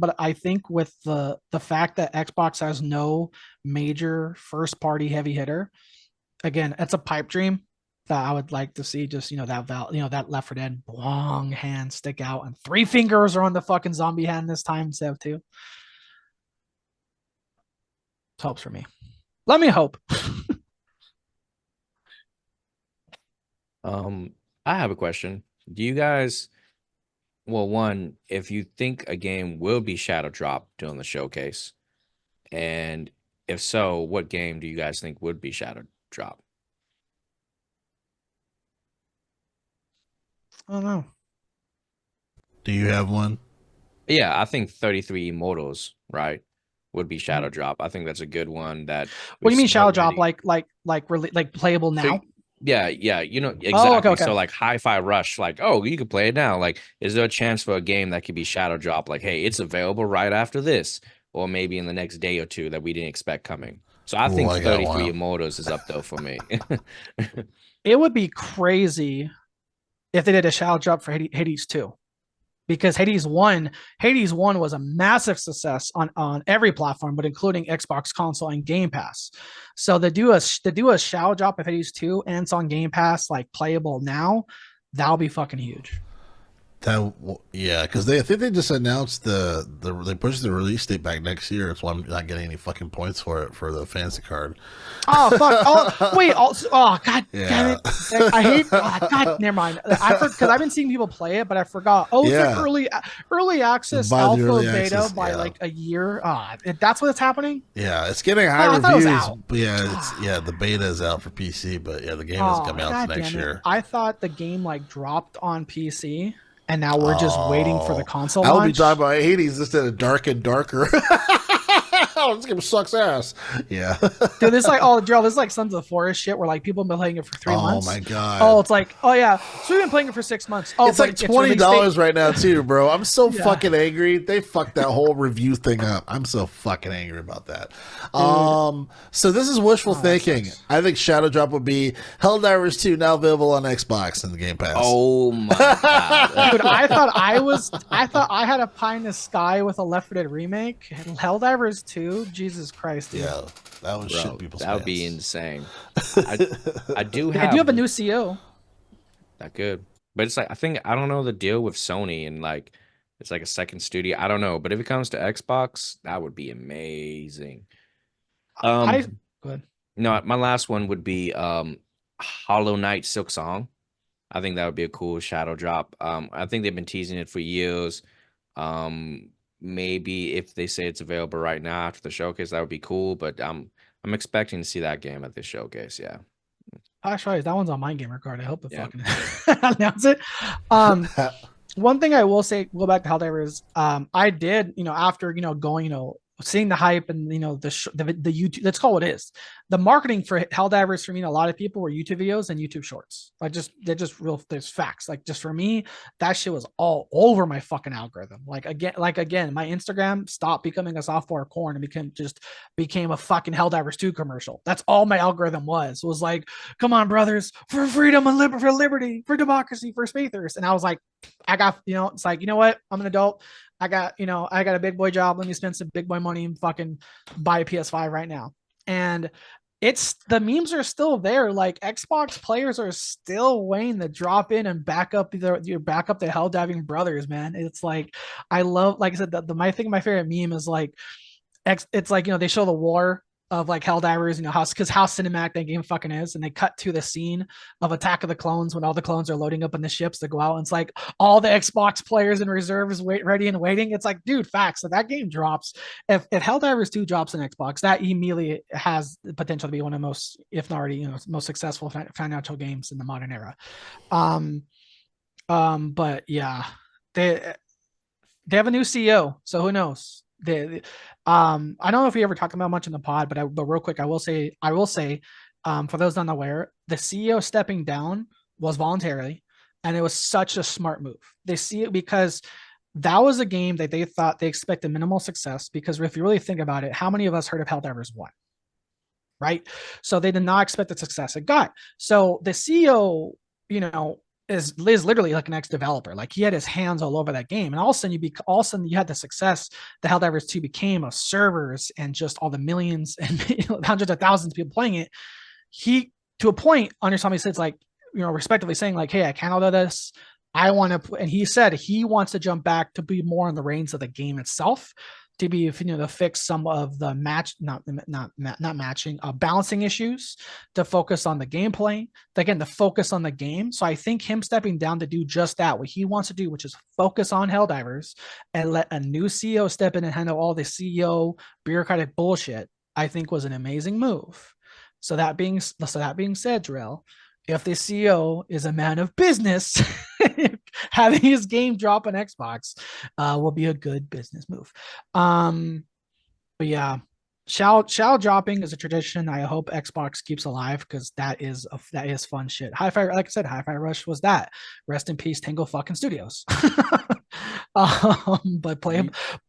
with the fact that Xbox has no major first party heavy hitter, again, it's a pipe dream that I would like to see. Just that Left 4 Dead long hand stick out and 3 fingers are on the fucking zombie hand this time instead of 2. Hopes for me. Let me hope. I have a question. Do you guys, well, one, if you think a game will be shadow dropped during the showcase, and if so, what game do you guys think would be shadow dropped? I don't know. Do you have one? Yeah, I think 33 Immortals, right, would be shadow drop. I think that's a good one. That what do you mean shadow drop? Like playable now? So, yeah, exactly. Oh, okay. So like Hi-Fi Rush, like, oh, you could play it now. Like, is there a chance for a game that could be shadow drop? Like, hey, it's available right after this, or maybe in the next day or two that we didn't expect coming. So I think 33 Immortals is up though for me. It would be crazy if they did a shadow drop for Hades 2. Because Hades 1 was a massive success on every platform, but including Xbox console and Game Pass. So to do a shadow drop of Hades 2 and it's on Game Pass, like playable now, that'll be fucking huge. Because I think they just announced they pushed the release date back next year. That's why I'm not getting any fucking points for it for the fancy card. Oh fuck! Oh wait! God damn it! I hate. God, never mind. Because I've been seeing people play it, but I forgot. Oh, it's like early access alpha beta by like a year. That's what's happening. Yeah, it's getting high reviews. But the beta is out for PC, but the game is coming out next year. I thought the game like dropped on PC. And now we're just waiting for the console launch. I'll be talking about Hades instead of Dark and Darker. This game sucks ass. Yeah. Dude, this is like, Jerrell, this is like Sons of the Forest shit where like people have been playing it for 3 months. Oh my god. Oh, it's like, so we've been playing it for 6 months. Oh, it's like $20 right now too, bro. I'm so fucking angry. They fucked that whole review thing up. I'm so fucking angry about that. So this is wishful thinking. I think Shadow Drop would be Helldivers 2 now available on Xbox and the Game Pass. Oh my god. Dude, I thought I had a pie in the sky with a Left 4 Dead remake. Helldivers 2. Jesus Christ, dude. Yeah, that would shit people's That would be insane. I do have a new CEO. That good. But it's like I don't know the deal with Sony and like it's like a second studio. I don't know. But if it comes to Xbox, that would be amazing. Go ahead. No, my last one would be Hollow Knight Silk Song. I think that would be a cool shadow drop. I think they've been teasing it for years. Maybe if they say it's available right now after the showcase, that would be cool. But I'm expecting to see that game at the showcase. Yeah. Actually, that one's on my gamer card. I hope it Yeah. fucking announce it. One thing I will say, go back to Helldivers. I did, after going, seeing the hype and the YouTube. Let's call it what it is. The marketing for Helldivers for me, and a lot of people were YouTube videos and YouTube shorts. Like they're just real. There's facts. Like just for me, that shit was all over my fucking algorithm. Like again, my Instagram stopped becoming a software corn and became a fucking Helldivers 2 commercial. That's all my algorithm was. It was like, come on, brothers, for freedom and for liberty, for democracy, for spathers. And I was like, I got, it's like, you know what? I'm an adult. I got a big boy job. Let me spend some big boy money and fucking buy a PS5 right now. And the memes are still there. Like Xbox players are still waiting to drop in and back up the Helldiving brothers, man. It's like, I love, like I said, my favorite meme is like, it's like, they show the war of like Helldivers, how cinematic that game fucking is, and they cut to the scene of Attack of the Clones when all the clones are loading up in the ships to go out, and it's like all the Xbox players in reserves ready and waiting. It's like, dude, facts. So that game drops. If Helldivers 2 drops on Xbox, that immediately has the potential to be one of the most, if not already, most successful financial games in the modern era. But yeah, they have a new CEO, so who knows? I don't know if we ever talked about much in the pod, but real quick, I will say, for those unaware, the CEO stepping down was voluntarily, and it was such a smart move. They see it because that was a game that they thought they expected minimal success, because if you really think about it, how many of us heard of Helldivers 1? Right? So they did not expect the success it got. So the CEO, is literally like an ex-developer. Like he had his hands all over that game, and all of a sudden you had the success the Helldivers 2 became of servers and just all the millions and hundreds of thousands of people playing it. He, to a point, understandably says, like, respectively saying like, hey, I can't do this. I want to, and he said he wants to jump back to be more on the reins of the game itself, to be, to fix some of the balancing issues, to focus on the gameplay, again, to focus on the game. So I think him stepping down to do just that, what he wants to do, which is focus on Helldivers, and let a new CEO step in and handle all the CEO bureaucratic bullshit, I think was an amazing move. So that being said, Jerrell, if the CEO is a man of business, having his game drop on Xbox will be a good business move. But yeah, Shao dropping is a tradition I hope Xbox keeps alive, because that is fun shit. Hi-Fi, like I said, Hi-Fi Rush was that. Rest in peace, Tango fucking Studios. But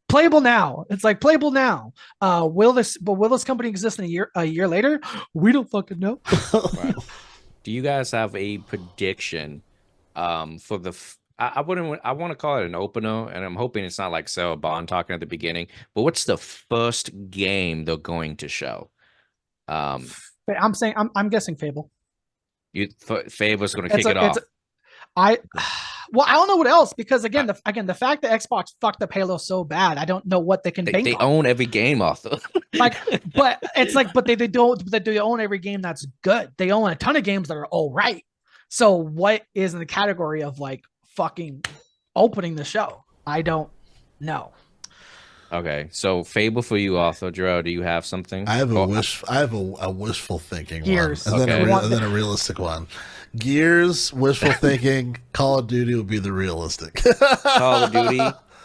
playable now. It's like playable now. Will this company exist in a year later? We don't fucking know. Right. Do you guys have a prediction for the? I want to call it an opener, and I'm hoping it's not like Sarah Bond talking at the beginning. But what's the first game they're going to show? I'm guessing Fable. Fable's going to kick it off. I don't know what else, because again, the fact that Xbox fucked up Halo so bad, I don't know what they can bank on. They own every game, Arthur. but it's like, but they don't. They own every game that's good. They own a ton of games that are all right. So what is in the category of like fucking opening the show? I don't know. Okay, so Fable for you, Arthur. Jerrell, do you have something? I have a wishful thinking Gears. one, and then a realistic one. Gears, wishful thinking. Call of Duty would be the realistic. Call of Duty.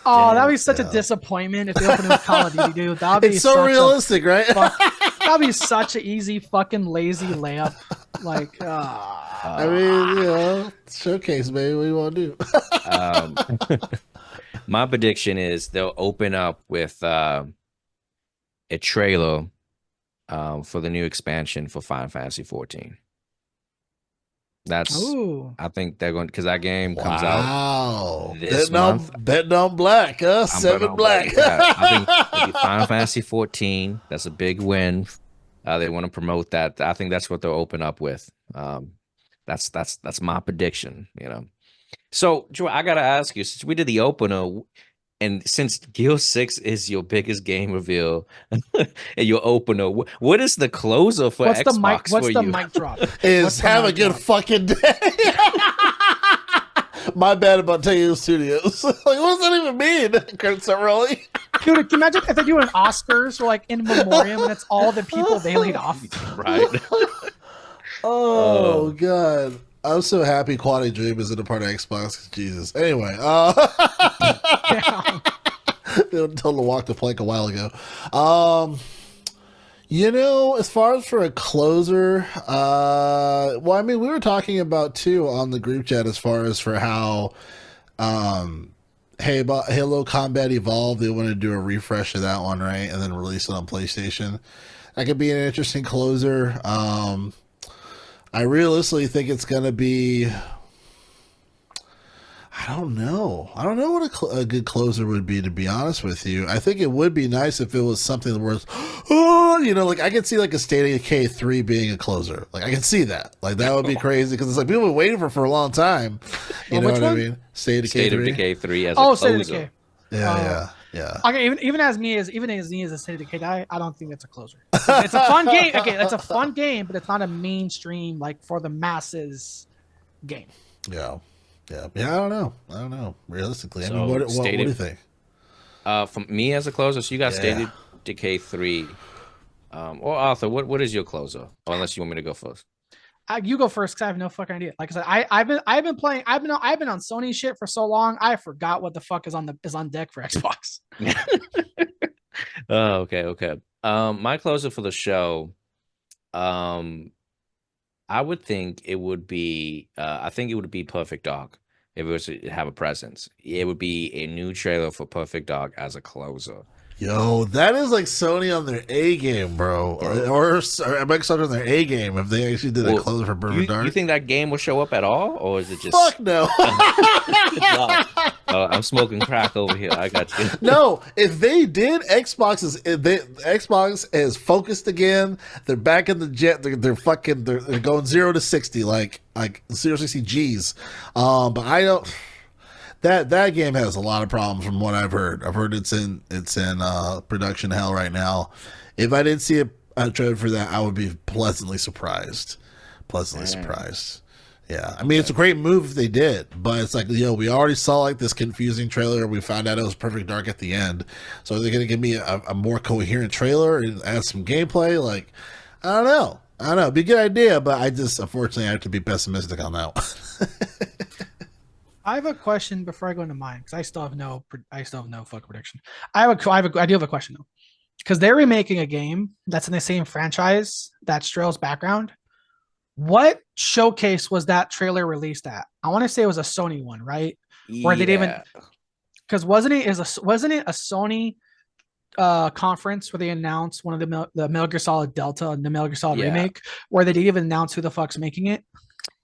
Oh, that'd be such a disappointment if they open with Call of Duty, dude. That'd be so realistic, right? That'd be such an easy fucking lazy layup. Like, I mean, showcase, baby. What do you want to do? My prediction is they'll open up with a trailer for the new expansion for Final Fantasy 14. I think they're going, because that game comes out this month. Betting on black, huh? 7 black. Yeah, I think it'll be Final Fantasy 14. That's a big win. They want to promote that. I think that's what they'll open up with. That's my prediction. So, Joe, I gotta ask you, since we did the opener, and since Gear 6 is your biggest game reveal and your opener, what is the closer for Xbox? What's the mic drop? Have a good fucking day. My bad about taking studios. Like, what does that even mean? Kurt Cerrelli? Dude, can you imagine if they do an Oscars or like in memoriam and it's all the people they laid off? Right. Oh god. I'm so happy Quantic Dream isn't a part of Xbox. Jesus. Anyway, they were told to walk the plank a while ago. As far as for a closer, well, I mean, we were talking about too on the group chat as far as for how, Halo Combat Evolved, they want to do a refresh of that one, right? And then release it on PlayStation. That could be an interesting closer. I realistically think it's going to be... I don't know. I don't know what a good closer would be, to be honest with you. I think it would be nice if it was something where, like I could see like a State of Decay 3 being a closer. Like I can see that. Like that would be crazy because it's like people have been waiting for a long time. You know what I mean? State of Decay 3 as a closer. State of Decay. Yeah. Okay, even as me as a State of Decay guy, I don't think that's a closer. It's a fun game. Okay, it's a fun game, but it's not a mainstream like for the masses game. Yeah. I don't know. Realistically, So, I mean, what do you think? From me as a closer, so you got State of Decay 3. Or Arthur, what is your closer? Oh, unless you want me to go first. You go first because I have no fucking idea. Like I said, I've been on Sony shit for so long, I forgot what the fuck is on deck for Xbox. Oh, okay. My closer for the show, I would think it would be, I think it would be Perfect Dog if it was to have a presence. It would be a new trailer for Perfect Dog as a closer. Yo, that is like Sony on their A game, bro. Or Microsoft on their A game if they actually did a closer for Perfect Dark. You think that game will show up at all? Or is it just... Fuck no. I'm smoking crack over here. I got you. No, if they did, Xbox is focused again. They're back in the jet. They're going 0 to 60, like 0 to 60 G's. But I don't... That game has a lot of problems from what I've heard. I've heard it's in production hell right now. If I didn't see a trailer for that, I would be pleasantly surprised. Yeah, I mean, it's a great move if they did, but it's like, we already saw like this confusing trailer. We found out it was Perfect Dark at the end. So are they going to give me a more coherent trailer and add some gameplay? Like, I don't know. It'd be a good idea, but unfortunately, I have to be pessimistic on that one. I have a question before I go into mine because I still have no fucking prediction. I do have a question though, because they're remaking a game that's in the same franchise that's Jerrell's background. What showcase was that trailer released at? I want to say it was a Sony one, right? Where they didn't even, because wasn't it a Sony conference where they announced one of the Metal Gear Solid Delta and the Metal Gear Solid remake, where they didn't even announce who the fuck's making it?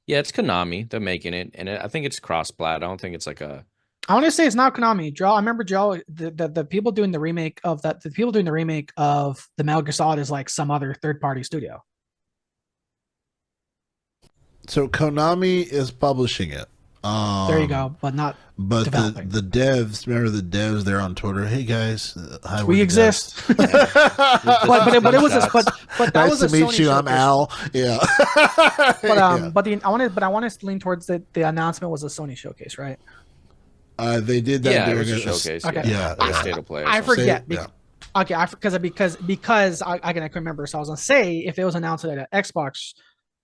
Yeah, it's Konami. They're making it, and I think it's cross-plat. I don't think it's like a... I want to say it's not Konami. Jerrell, I remember Jerrell, the people doing the remake of that. The people doing the remake of the Metal Gear Solid is like some other third-party studio. So Konami is publishing it. There you go, but not. But the devs, remember the devs? They're on Twitter. Hey guys, hi, we exist. but it was just, but that nice was to a meet Sony you. I'm showcase. Al. Yeah. But I want to lean towards the announcement was a Sony showcase, right? They did that. Yeah, during it was a showcase. Okay. Yeah. State of Play. I forget. Yeah. Okay, because I can remember. So I was gonna say if it was announced at an Xbox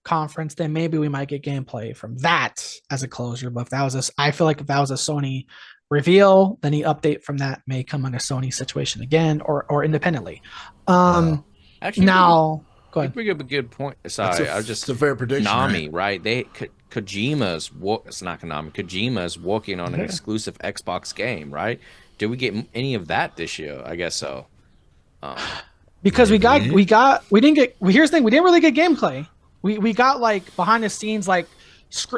conference, then maybe we might get gameplay from that as a closure. But I feel like if that was a Sony reveal, then the update from that may come on a Sony situation again or independently. Actually, now go ahead. You bring up a good point. Sorry, it's a fair prediction. Konami, right? It's not Konami. Kojima's working on an exclusive Xbox game, right? Did we get any of that this year? I guess so. Because here's the thing, we didn't really get gameplay. We got like behind the scenes like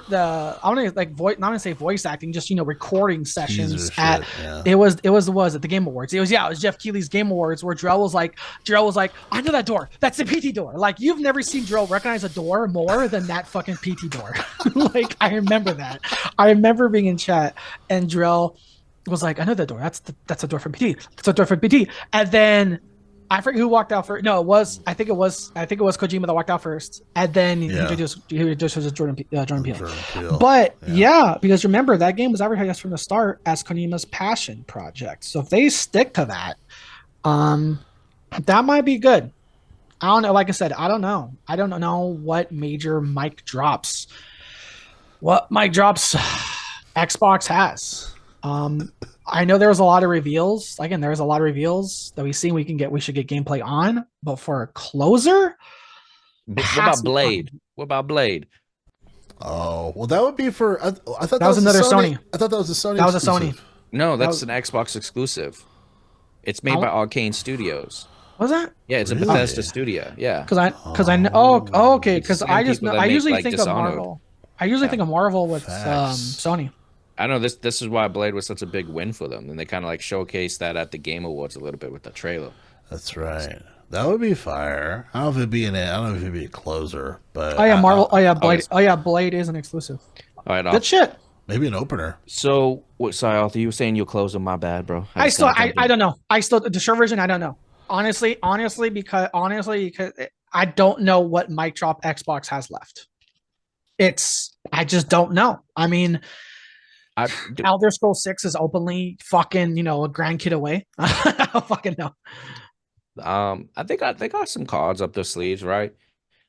not gonna say voice acting, just recording sessions it was at the Game Awards. It was Jeff Keighley's Game Awards where Jerrell was like, I know that door. That's the PT door. Like you've never seen Jerrell recognize a door more than that fucking PT door. Like I remember that. I remember being in chat and Jerrell was like, I know that door. That's a door from PT. That's a door from PT. And then I forget who walked out first. No, it was. I think it was Kojima that walked out first, and then he introduced Jordan Peele. Jordan Peele. But yeah, because remember that game was advertised from the start as Kojima's passion project. So if they stick to that, that might be good. I don't know. Like I said, I don't know. I don't know what major mic drops. What mic drops Xbox has. I know there was a lot of reveals. Again, there's a lot of reveals that we see we should get gameplay on, but for a closer, what about Blade? What about Blade? Oh, well, that would be for. I thought that was another Sony. I thought that was a Sony. That was exclusive. a Sony. No, that's an Xbox exclusive. It's made by Arcane Studios. Was that? Yeah, it's a Bethesda studio. Yeah. Because I know. Oh, okay. Because I usually think of Marvel. I usually think of Marvel with Sony. I know this is why Blade was such a big win for them, and they kind of like showcased that at the Game Awards a little bit with the trailer. That's right. That would be fire. I don't know if it'd be a closer, but Marvel. Blade. Blade is an exclusive. All right, good shit. Maybe an opener. So, sorry, Arthur, you were saying you'll close on my bad, bro. I don't know. The short version, I don't know. Honestly, because I don't know what mic drop Xbox has left. I just don't know. I mean, Elder Scrolls 6 is openly fucking, a grandkid away. I don't fucking know. I think they got some cards up their sleeves, right?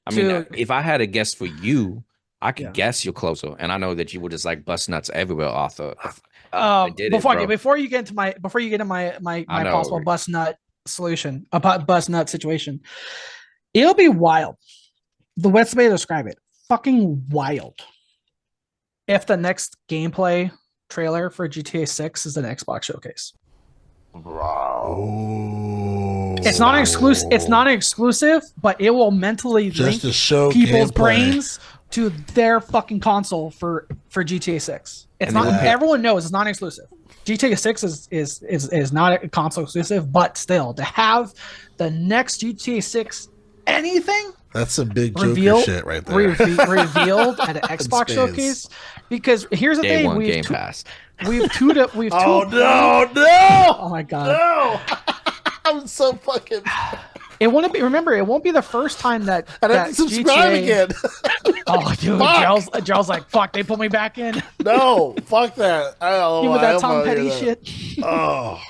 I mean, if I had a guess for you, I could guess your closer, and I know that you would just like bust nuts everywhere, Arthur. Before you get into my possible bust nut solution, bust nut situation, it'll be wild. The best way to describe it, fucking wild. If the next gameplay trailer for GTA 6 is an Xbox showcase. Wow. It's not exclusive. It's not exclusive, but it will mentally link people's brains to their fucking console for GTA 6. It's not. Everyone knows it's not exclusive. GTA 6 is not a console exclusive, but still to have the next GTA 6 anything. That's some big Joker shit right there. Revealed at an Xbox showcase. Because here's the thing: Game Pass. We've two. Oh no! Oh my god! No! I'm so fucking. It won't be. Remember, it won't be the first time that. I have to subscribe again. Oh, dude, Jerrell's like, fuck. They put me back in. No, fuck that. I don't know. With that Tom Petty shit. Oh.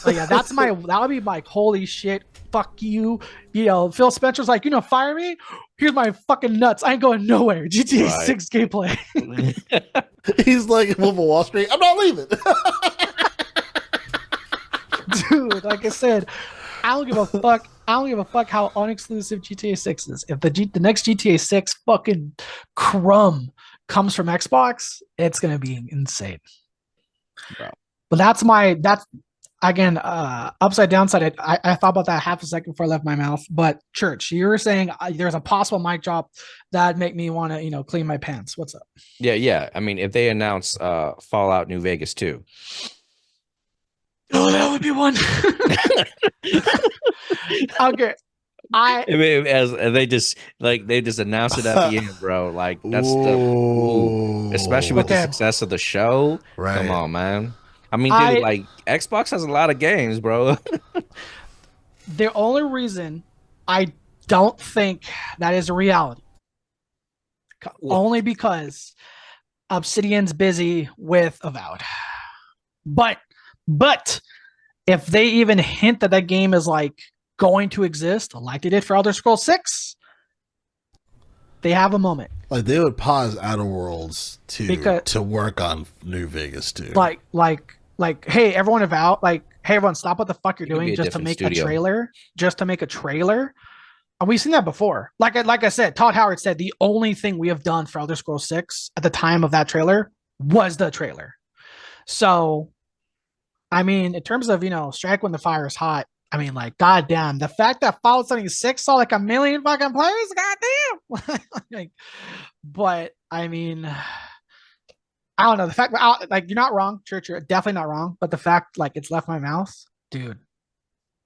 But yeah, that would be my holy shit. Fuck you. Phil Spencer's like, fire me. Here's my fucking nuts. I ain't going nowhere. GTA 6 gameplay. He's like Wolf of Wall Street. I'm not leaving. Dude, like I said, I don't give a fuck. I don't give a fuck how unexclusive GTA 6 is. If the next GTA 6 fucking crumb comes from Xbox, it's gonna be insane. Bro. But that's again, upside downside. I thought about that half a second before I left my mouth. But Church, you were saying there's a possible mic drop that'd make me want to, clean my pants. What's up? Yeah. I mean, if they announce Fallout New Vegas 2. Oh, that would be one. Okay. As they just announced it at the end, bro. Like that's especially with the success of the show. Right. Come on, man. I mean, dude, like Xbox has a lot of games, bro. The only reason I don't think that is a reality, only because Obsidian's busy with Avowed. But if they even hint that game is like going to exist, like they did for Elder Scrolls 6, they have a moment. Like they would pause Outer Worlds to work on New Vegas too. Like, hey, everyone Avowed, hey, everyone, stop what the fuck you're doing just to make a trailer. And we've seen that before. Like I said, Todd Howard said the only thing we have done for Elder Scrolls 6 at the time of that trailer was the trailer. So, I mean, in terms of, strike when the fire is hot, I mean, goddamn, the fact that Fallout 76 saw 1 million fucking players, goddamn. But I mean, I don't know. The fact you're not wrong, Church. You're definitely not wrong. But the fact it's left my mouth, dude.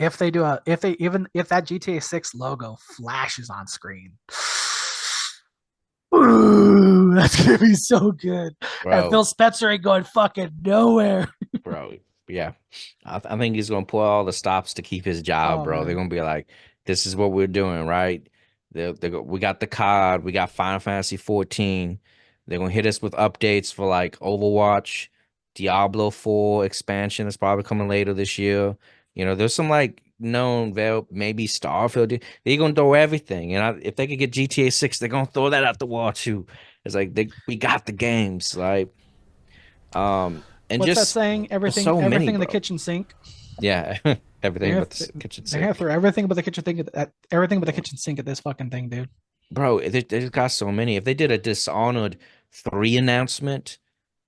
If that GTA 6 logo flashes on screen, ooh, that's gonna be so good. Bro. And Phil Spencer ain't going fucking nowhere. Bro, Yeah, I think he's gonna pull all the stops to keep his job, Oh, bro. They're man. gonna be like, "This is what we're doing, right?" We got the COD, we got Final Fantasy 14. They're gonna hit us with updates for like Overwatch, Diablo 4 expansion that's probably coming later this year. You know, there's some like known maybe Starfield. They're gonna throw everything, and if they could get GTA 6, they're gonna throw that out the wall too. It's like we got the games, like and What's that just saying? Everything, so many, everything in the bro. kitchen sink. Yeah, They're everything gonna, but the kitchen they're gonna sink, throw everything but the kitchen sink at everything but the kitchen sink at this fucking thing, dude. bro. They've got so many. If they did a Dishonored 3 announcement,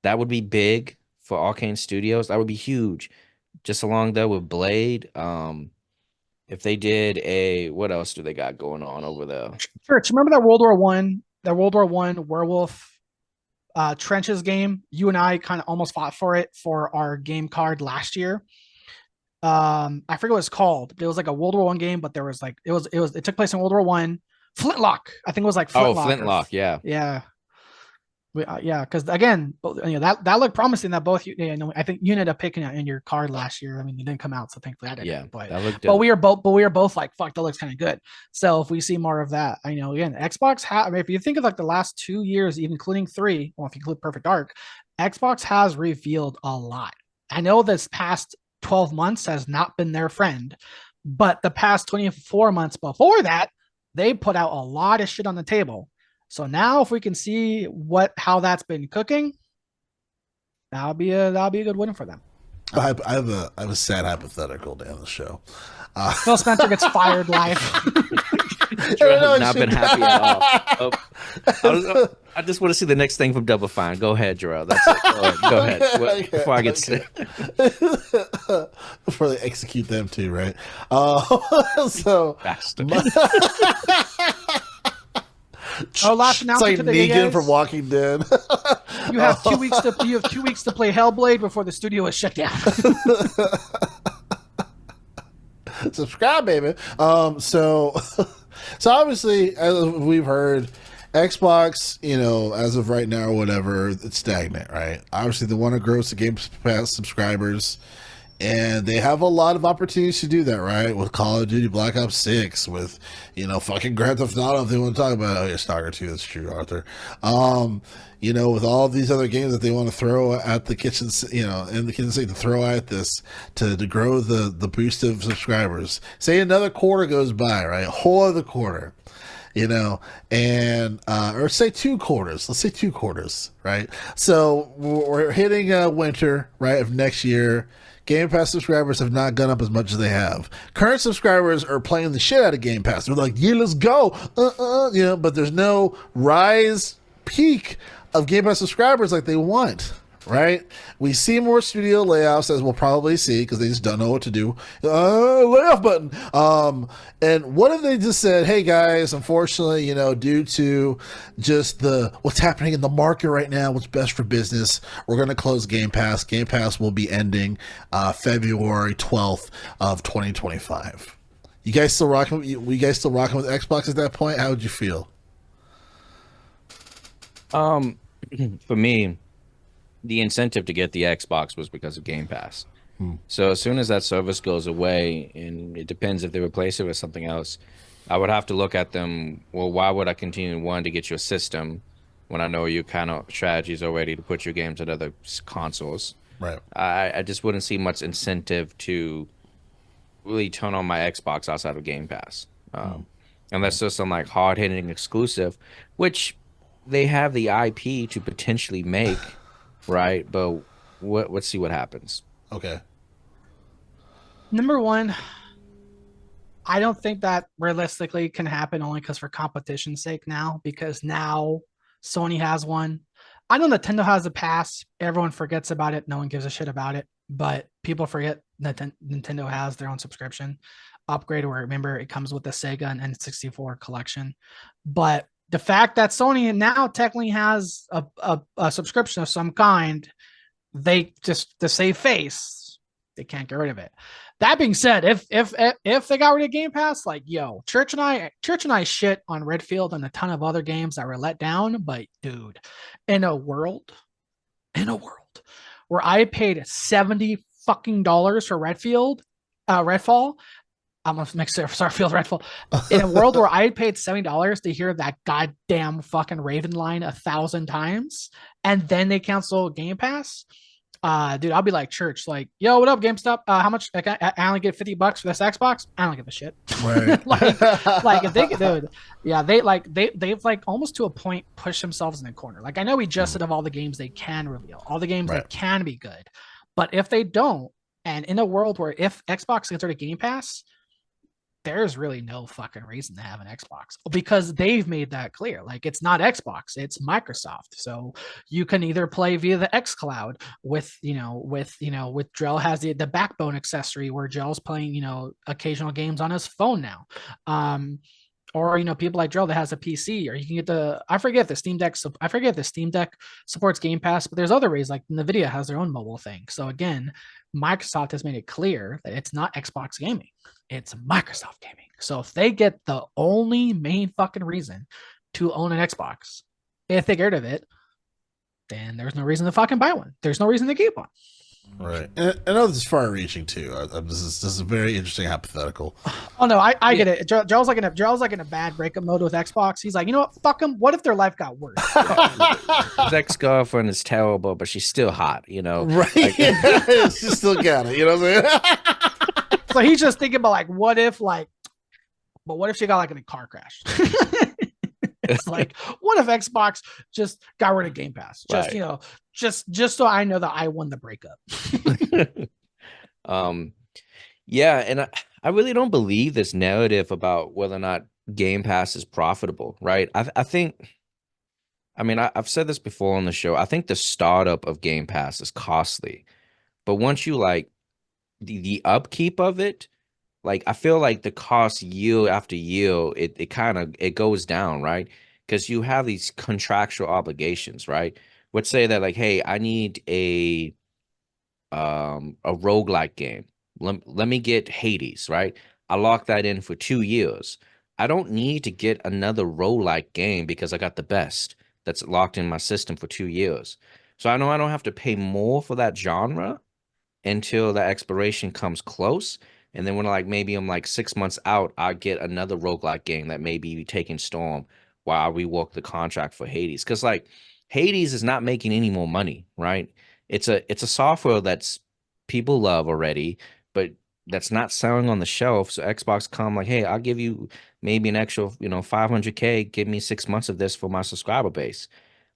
that would be big for Arcane Studios. That would be huge. Just along there with Blade. If they did what else do they got going on over there? Church, remember that World War I werewolf trenches game? You and I kind of almost fought for it for our game card last year. I forget what it's called. It was like a World War I game, but there was like it took place in World War I. Flintlock, I think it was like Oh, Flintlock. Flintlock, yeah. Yeah, yeah, because again, that looked promising. That both I think you ended up picking it in your card last year. I mean, you didn't come out, so thankfully I didn't. Yeah, but that looked but we were both like, fuck, that looks kind of good. So if we see more of that, I know again, Xbox. I mean, if you think of like the last 2 years, even including 3, well, if you include Perfect Dark, Xbox has revealed a lot. I know this past 12 months has not been their friend, but the past 24 months before that, they put out a lot of shit on the table. So now, if we can see how that's been cooking, that'll be a good win for them. I have a sad hypothetical to end the show. Phil Spencer gets fired live. Jerrell has not been happy at all. I just want to see the next thing from Double Fine. Go ahead, Jerrell. That's it. Go ahead. Okay, Before I get sick. Before they execute them too, right? So Bastard. Last it's announcement like today, Negan guys. from Walking Dead. You have 2 weeks to play Hellblade before the studio is shut down. Subscribe, baby. So obviously, as we've heard, Xbox, as of right now or whatever, it's stagnant, right? Obviously, they want to grow some Game Pass subscribers, and they have a lot of opportunities to do that, right? With Call of Duty Black Ops 6, with, fucking Grand Theft Auto, if they want to talk about it. Oh, yeah, Stalker 2, that's true, Arthur. With all of these other games that they want to throw at the kitchen, in the kitchen sink to throw at this to grow the boost of subscribers. Say another quarter goes by, right? A whole other quarter. Or say 2 quarters. Let's say 2 quarters, right? So we're hitting winter, right, of next year. Game Pass subscribers have not gone up as much as they have. Current subscribers are playing the shit out of Game Pass. They're like, yeah, let's go. But there's no rise peak of Game Pass subscribers like they want. Right? We see more studio layoffs, as we'll probably see, because they just don't know what to do. Layoff button. And what if they just said, hey guys, unfortunately, due to just what's happening in the market right now, what's best for business, we're going to close Game Pass. Game Pass will be ending February 12th of 2025. You guys still rocking with Xbox at that point? How would you feel? For me, the incentive to get the Xbox was because of Game Pass. So as soon as that service goes away, and it depends if they replace it with something else, I would have to look at them. Well, why would I continue to get your system when I know your kind of strategies already to put your games at other consoles? Right. I just wouldn't see much incentive to really turn on my Xbox outside of Game Pass. Unless there's some like hard-hitting exclusive, which they have the IP to potentially make. Right, but let's see what happens. Okay. Number one, I don't think that realistically can happen only because for competition's sake now, because now Sony has one. I know Nintendo has a pass. Everyone forgets about it. No one gives a shit about it, but people forget that Nintendo has their own subscription upgrade where, remember, it comes with the Sega and N64 collection. But the fact that Sony now technically has a subscription of some kind, they just, to save face, they can't get rid of it. That being said, if they got rid of Game Pass, like, yo, Church and I shit on Redfield and a ton of other games that were let down, but dude, in a world where I paid $70 fucking dollars for Redfall. I'm gonna mix it. Starfield, Redfall. In a world where I paid $70 to hear that goddamn fucking Raven line 1,000 times, and then they cancel Game Pass, dude, I'll be like church, like, yo, what up, GameStop? How much? Like, I only get $50 for this Xbox. I don't give a shit. Right. like if they, dude, yeah, they've like almost to a point pushed themselves in the corner. Like, I know we just said of all the games they can reveal, all the games that can be good, but if they don't, and in a world where if Xbox gets rid of Game Pass, there's really no fucking reason to have an Xbox because they've made that clear. Like, it's not Xbox, it's Microsoft. So you can either play via the xCloud with Jerrell has the backbone accessory where Jerrell's playing, occasional games on his phone now. Or people like Jerrell that has a PC, or you can get I forget if the Steam Deck supports Game Pass, but there's other ways, like Nvidia has their own mobile thing. So again, Microsoft has made it clear that it's not Xbox gaming, it's Microsoft gaming. So if they get the only main fucking reason to own an Xbox, if they get rid of it, then there's no reason to fucking buy one. There's no reason to keep one. Right. And I know this is far reaching too. This is a very interesting hypothetical. Oh no, I get it. Jerrell's like in a bad breakup mode with Xbox. He's like, you know what? Fuck them. What if their life got worse? His ex-girlfriend is terrible, but she's still hot, Right. Like, she still got it, you know what I'm saying? So he's just thinking about like, what if she got like in a car crash? It's like, what if Xbox just got rid of Game Pass? Just, right. Just so I know that I won the breakup. Yeah, and I really don't believe this narrative about whether or not Game Pass is profitable, right? I think, I've said this before on the show. I think the startup of Game Pass is costly, but once you like the upkeep of it, like I feel like the cost year after year, it kind of it goes down, right? Because you have these contractual obligations, right? Let's say that like, hey, I need a roguelike game. Let me get Hades, right? I lock that in for 2 years. I don't need to get another roguelike game because I got the best that's locked in my system for 2 years. So I know I don't have to pay more for that genre until the expiration comes close. And then when maybe I'm like 6 months out, I get another roguelike game that may be taking Storm while I rework the contract for Hades. Because like Hades is not making any more money, right? It's a software that's people love already, but that's not selling on the shelf. So Xbox come like, hey, I'll give you maybe an extra, $500K, give me 6 months of this for my subscriber base.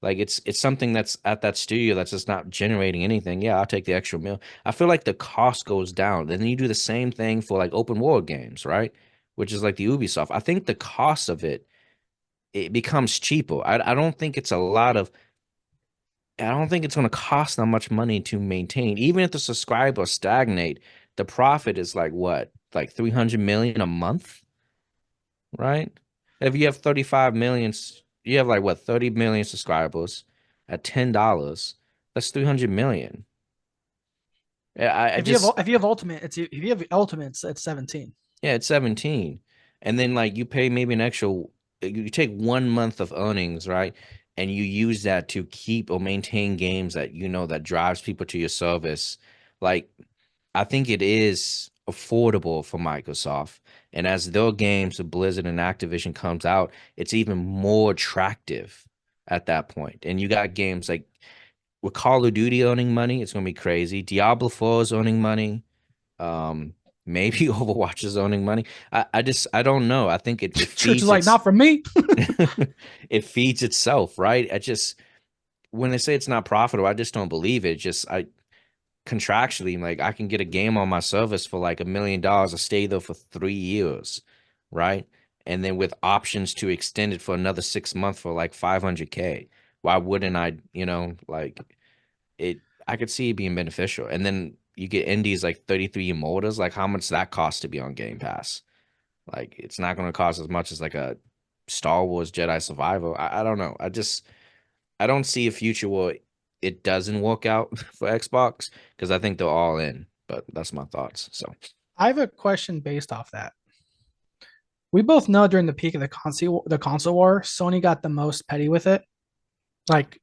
Like it's something that's at that studio that's just not generating anything. Yeah, I'll take the extra meal. I feel like the cost goes down. Then you do the same thing for like open world games, right? Which is like the Ubisoft. I think the cost of it becomes cheaper. I don't think it's I don't think it's going to cost that much money to maintain. Even if the subscribers stagnate, the profit is like what? Like 300 million a month, right? If you have 35 million, you have like what, 30 million subscribers at $10, that's 300 million. Yeah, if you have Ultimate, it's 17. Yeah, it's 17. And then like you pay maybe an extra, you take 1 month of earnings, right? And you use that to keep or maintain games that that drives people to your service. Like I think it is affordable for Microsoft. And as their games, of Blizzard and Activision comes out, it's even more attractive at that point. And you got games like with Call of Duty earning money, it's gonna be crazy. Diablo 4 is earning money. Maybe Overwatch is earning money. I don't know. I think it Church feeds is like, not for me. it feeds itself, right? When they say it's not profitable, I just don't believe it. I contractually, like I can get a game on my service for like $1 million. I stay there for 3 years, right? And then with options to extend it for another 6 months for like 500K. Why wouldn't I, like it? I could see it being beneficial. And then you get indies like 33 Immortals. Like how much that costs to be on Game Pass? Like it's not going to cost as much as like a Star Wars Jedi Survivor. I don't know. I don't see a future where it doesn't work out for Xbox because I think they're all in. But that's my thoughts. So I have a question based off that. We both know during the peak of the console war, Sony got the most petty with it. Like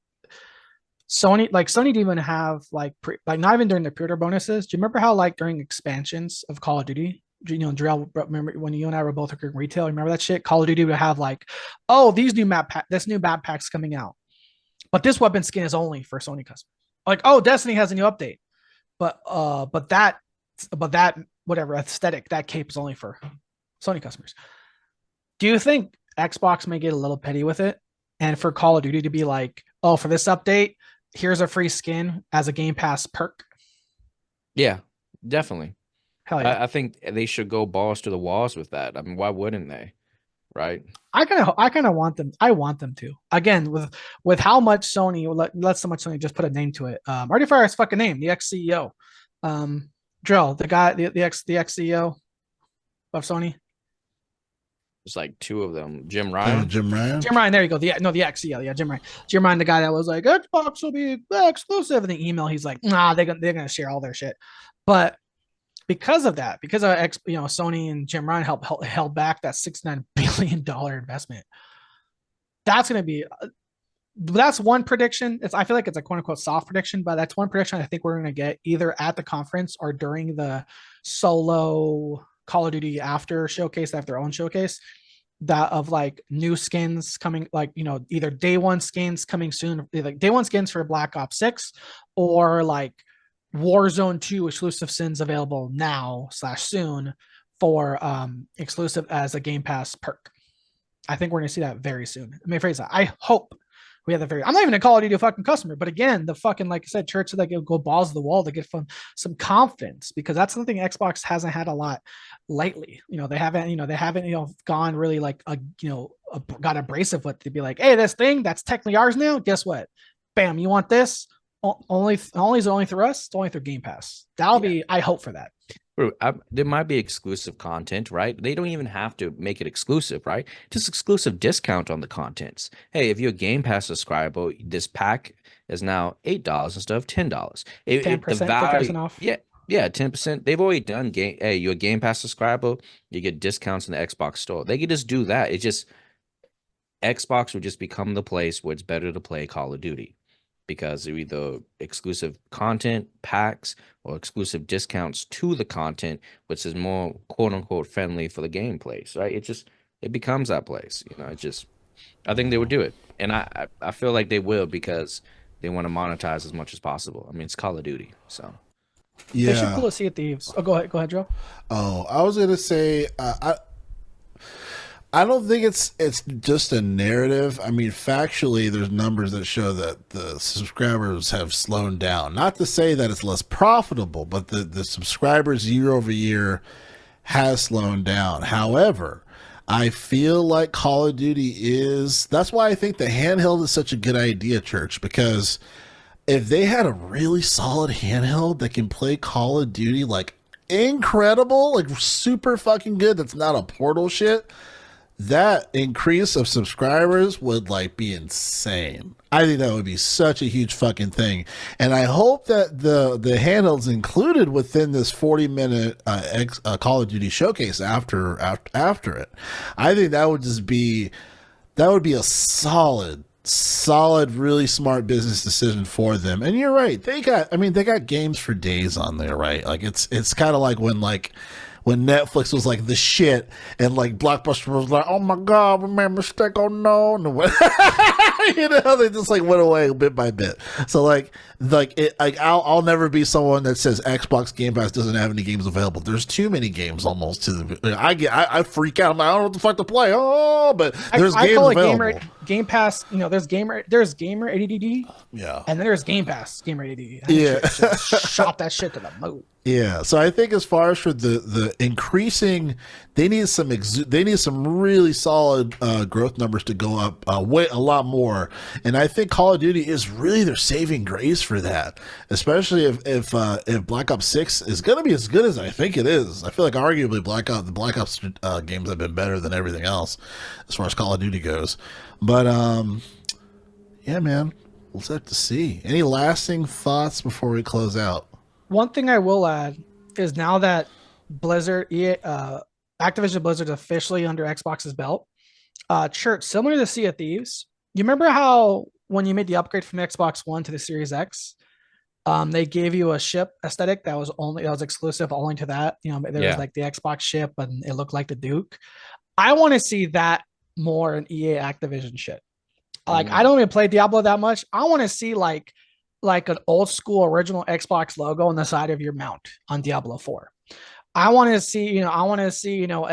Sony didn't even have like not even during the pre-order bonuses. Do you remember how like during expansions of Call of Duty, Jerrell, remember when you and I were both working retail? Remember that shit? Call of Duty would have like, oh, this new map pack's coming out, but this weapon skin is only for Sony customers. Like, oh, Destiny has a new update, but that whatever aesthetic, that cape is only for Sony customers. Do you think Xbox may get a little petty with it, and for Call of Duty to be like, oh, for this update, here's a free skin as a Game Pass perk? Yeah, definitely. Hell yeah. I think they should go balls to the walls with that. I mean, why wouldn't they? Right? I kind of want them. I want them to. Again, with how much Sony let so much Sony just put a name to it. Already fire his fucking name, the ex CEO, Jerrell, the guy, the ex CEO of Sony. There's like two of them. Jim Ryan. Jim Ryan. Jim Ryan. There you go. The ex CEO. Yeah, Jim Ryan. Jim Ryan, the guy that was like, Xbox will be exclusive. In the email, he's like, nah, they're gonna share all their shit. But because of that, because of Sony and Jim Ryan held back that $69 billion investment. That's going to be, that's one prediction. I feel like it's a quote unquote soft prediction, but that's one prediction I think we're going to get either at the conference or during the solo Call of Duty after showcase. They have their own showcase that of like new skins coming, like, either day one skins coming soon, like day one skins for Black Ops 6 or like Warzone 2 exclusive skins available now / soon for exclusive as a Game Pass perk. I think we're going to see that very soon. Let me phrase that. I hope we have the I'm not even a Call of Duty fucking customer, but again, the fucking, like I said, church said, like, go balls to the wall to get some confidence, because that's something Xbox hasn't had a lot lately. They haven't gone really like got abrasive with to be like, hey, this thing that's technically ours now, guess what? Bam, you want this? Only through us. It's only through Game Pass. That'll be. I hope for that. There might be exclusive content, right? They don't even have to make it exclusive, right? Just exclusive discount on the contents. Hey, if you're a Game Pass subscriber, this pack is now $8 instead of $10. 10% off. Yeah, 10%. They've already done game. Hey, you're a Game Pass subscriber, you get discounts in the Xbox store. They could just do that. It just Xbox would just become the place where it's better to play Call of Duty, because they're either exclusive content packs or exclusive discounts to the content, which is more quote unquote friendly for the gameplays, right? It becomes that place, I think they would do it. And I feel like they will, because they want to monetize as much as possible. I mean, it's Call of Duty, so. Yeah. They should pull a Sea of Thieves. Oh, go ahead, Joe. Oh, I was going to say, I don't think it's just a narrative. I mean, factually, there's numbers that show that the subscribers have slowed down. Not to say that it's less profitable, but the subscribers year over year has slowed down. However, I feel like Call of Duty that's why I think the handheld is such a good idea, Church, because if they had a really solid handheld that can play Call of Duty like incredible, like super fucking good, that's not a Portal shit, that increase of subscribers would like be insane. I think that would be such a huge fucking thing, and I hope that the handhelds included within this 40-minute Call of Duty showcase after it. I think that would just be a solid, really smart business decision for them. And you're right, they got games for days on there, right? Like it's kind of like when Netflix was like the shit, and like Blockbuster was like, oh my god, we made a mistake, oh no, they just like went away bit by bit. So I'll never be someone that says Xbox Game Pass doesn't have any games available. There's too many games almost I freak out. I'm like, I don't know what the fuck to play. Oh, but there's games available. Game Pass, there's gamer ADD, yeah, and then there's Game Pass gamer ADD. Yeah, shot that shit to the moon. Yeah, so I think as far as for the increasing, they need some really solid growth numbers to go up a lot more, and I think Call of Duty is really their saving grace for that, especially if Black Ops 6 is going to be as good as I think it is. I feel like arguably the Black Ops games have been better than everything else as far as Call of Duty goes, but yeah, man, we'll have to see. Any lasting thoughts before we close out? One thing I will add is now that Activision Blizzard is officially under Xbox's belt, Church, similar to Sea of Thieves, you remember how when you made the upgrade from Xbox One to the Series X, they gave you a ship aesthetic that was exclusive only to that. You know, there was like the Xbox ship and it looked like the Duke. I want to see that more in EA Activision shit. Like I don't even play Diablo that much. I want to see like an old school original Xbox logo on the side of your mount on Diablo 4. I want to see, a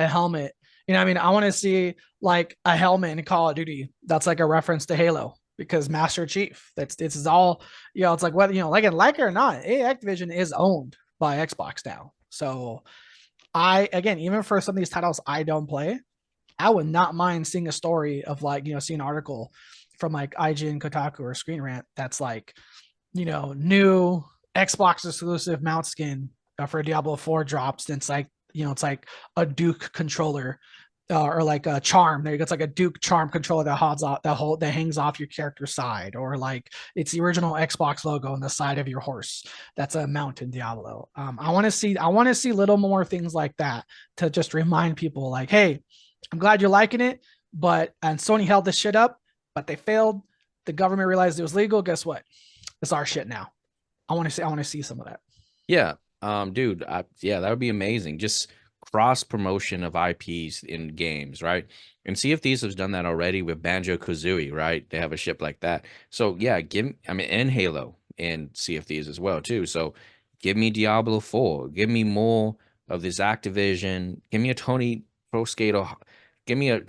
helmet. You know, I mean, I want to see like a helmet in Call of Duty that's like a reference to Halo because Master Chief. This is all, it's like whether like it or not, Activision is owned by Xbox now. So even for some of these titles I don't play, I would not mind seeing a story of like, seeing an article from like IGN, Kotaku, or Screen Rant that's like, new Xbox exclusive mount skin for Diablo 4 drops. And it's like, it's like a Duke controller or like a charm. There you go. It's like a Duke charm controller that hangs off your character's side, or like it's the original Xbox logo on the side of your horse. That's a mount in Diablo. I want to see little more things like that to just remind people like, hey, I'm glad you're liking it, and Sony held this shit up, but they failed. The government realized it was legal. Guess what? It's our shit now. I want to see some of that. Yeah. Dude, that would be amazing. Just cross promotion of IPs in games, right? And Sea of Thieves has done that already with Banjo-Kazooie, right? They have a ship like that. So yeah, and Halo and Sea of Thieves as well too. So give me Diablo 4. Give me more of this Activision. Give me a Tony Pro Skater. Give me a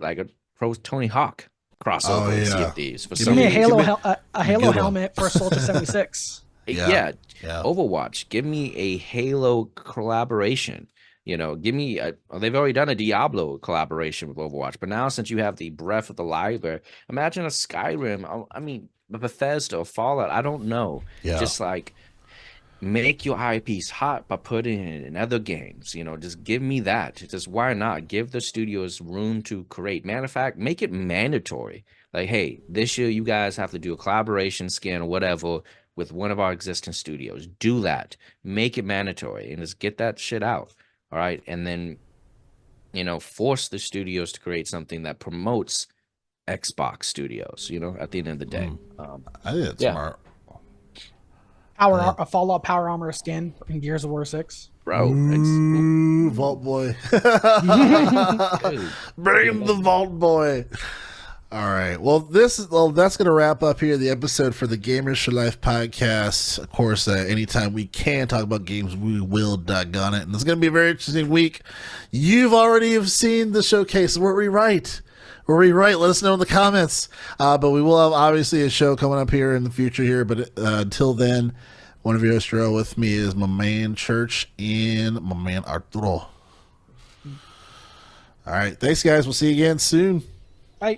Pro Tony Hawk crossover in Sea of Thieves. Give me a Halo helmet for Soldier 76. Yeah. Overwatch. Give me a Halo collaboration. Give me they've already done a Diablo collaboration with Overwatch, but now since you have the Breath of the Library, imagine a Skyrim. I mean, Bethesda or Fallout. I don't know. Yeah. Just like make your IPs hot by putting it in other games. Just give me that. Just why not give the studios room to create? Matter of fact, make it mandatory. Like, hey, this year you guys have to do a collaboration skin or whatever with one of our existing studios. Do that. Make it mandatory and just get that shit out. All right. And then, force the studios to create something that promotes Xbox studios, at the end of the day. I think it's smart. A Fallout Power Armor skin in Gears of War 6. Bro. Vault Boy. Bring the Vault Boy. All right. Well, that's going to wrap up here the episode for the Gamers for Life podcast. Of course, anytime we can talk about games, we will doggone it. And it's going to be a very interesting week. You've already seen the showcase. Were we right? Let us know in the comments. But we will have obviously a show coming up here in the future here. But until then, one of your hosts, Jerrell, with me is my man Church and my man Arturo. All right. Thanks, guys. We'll see you again soon. Bye.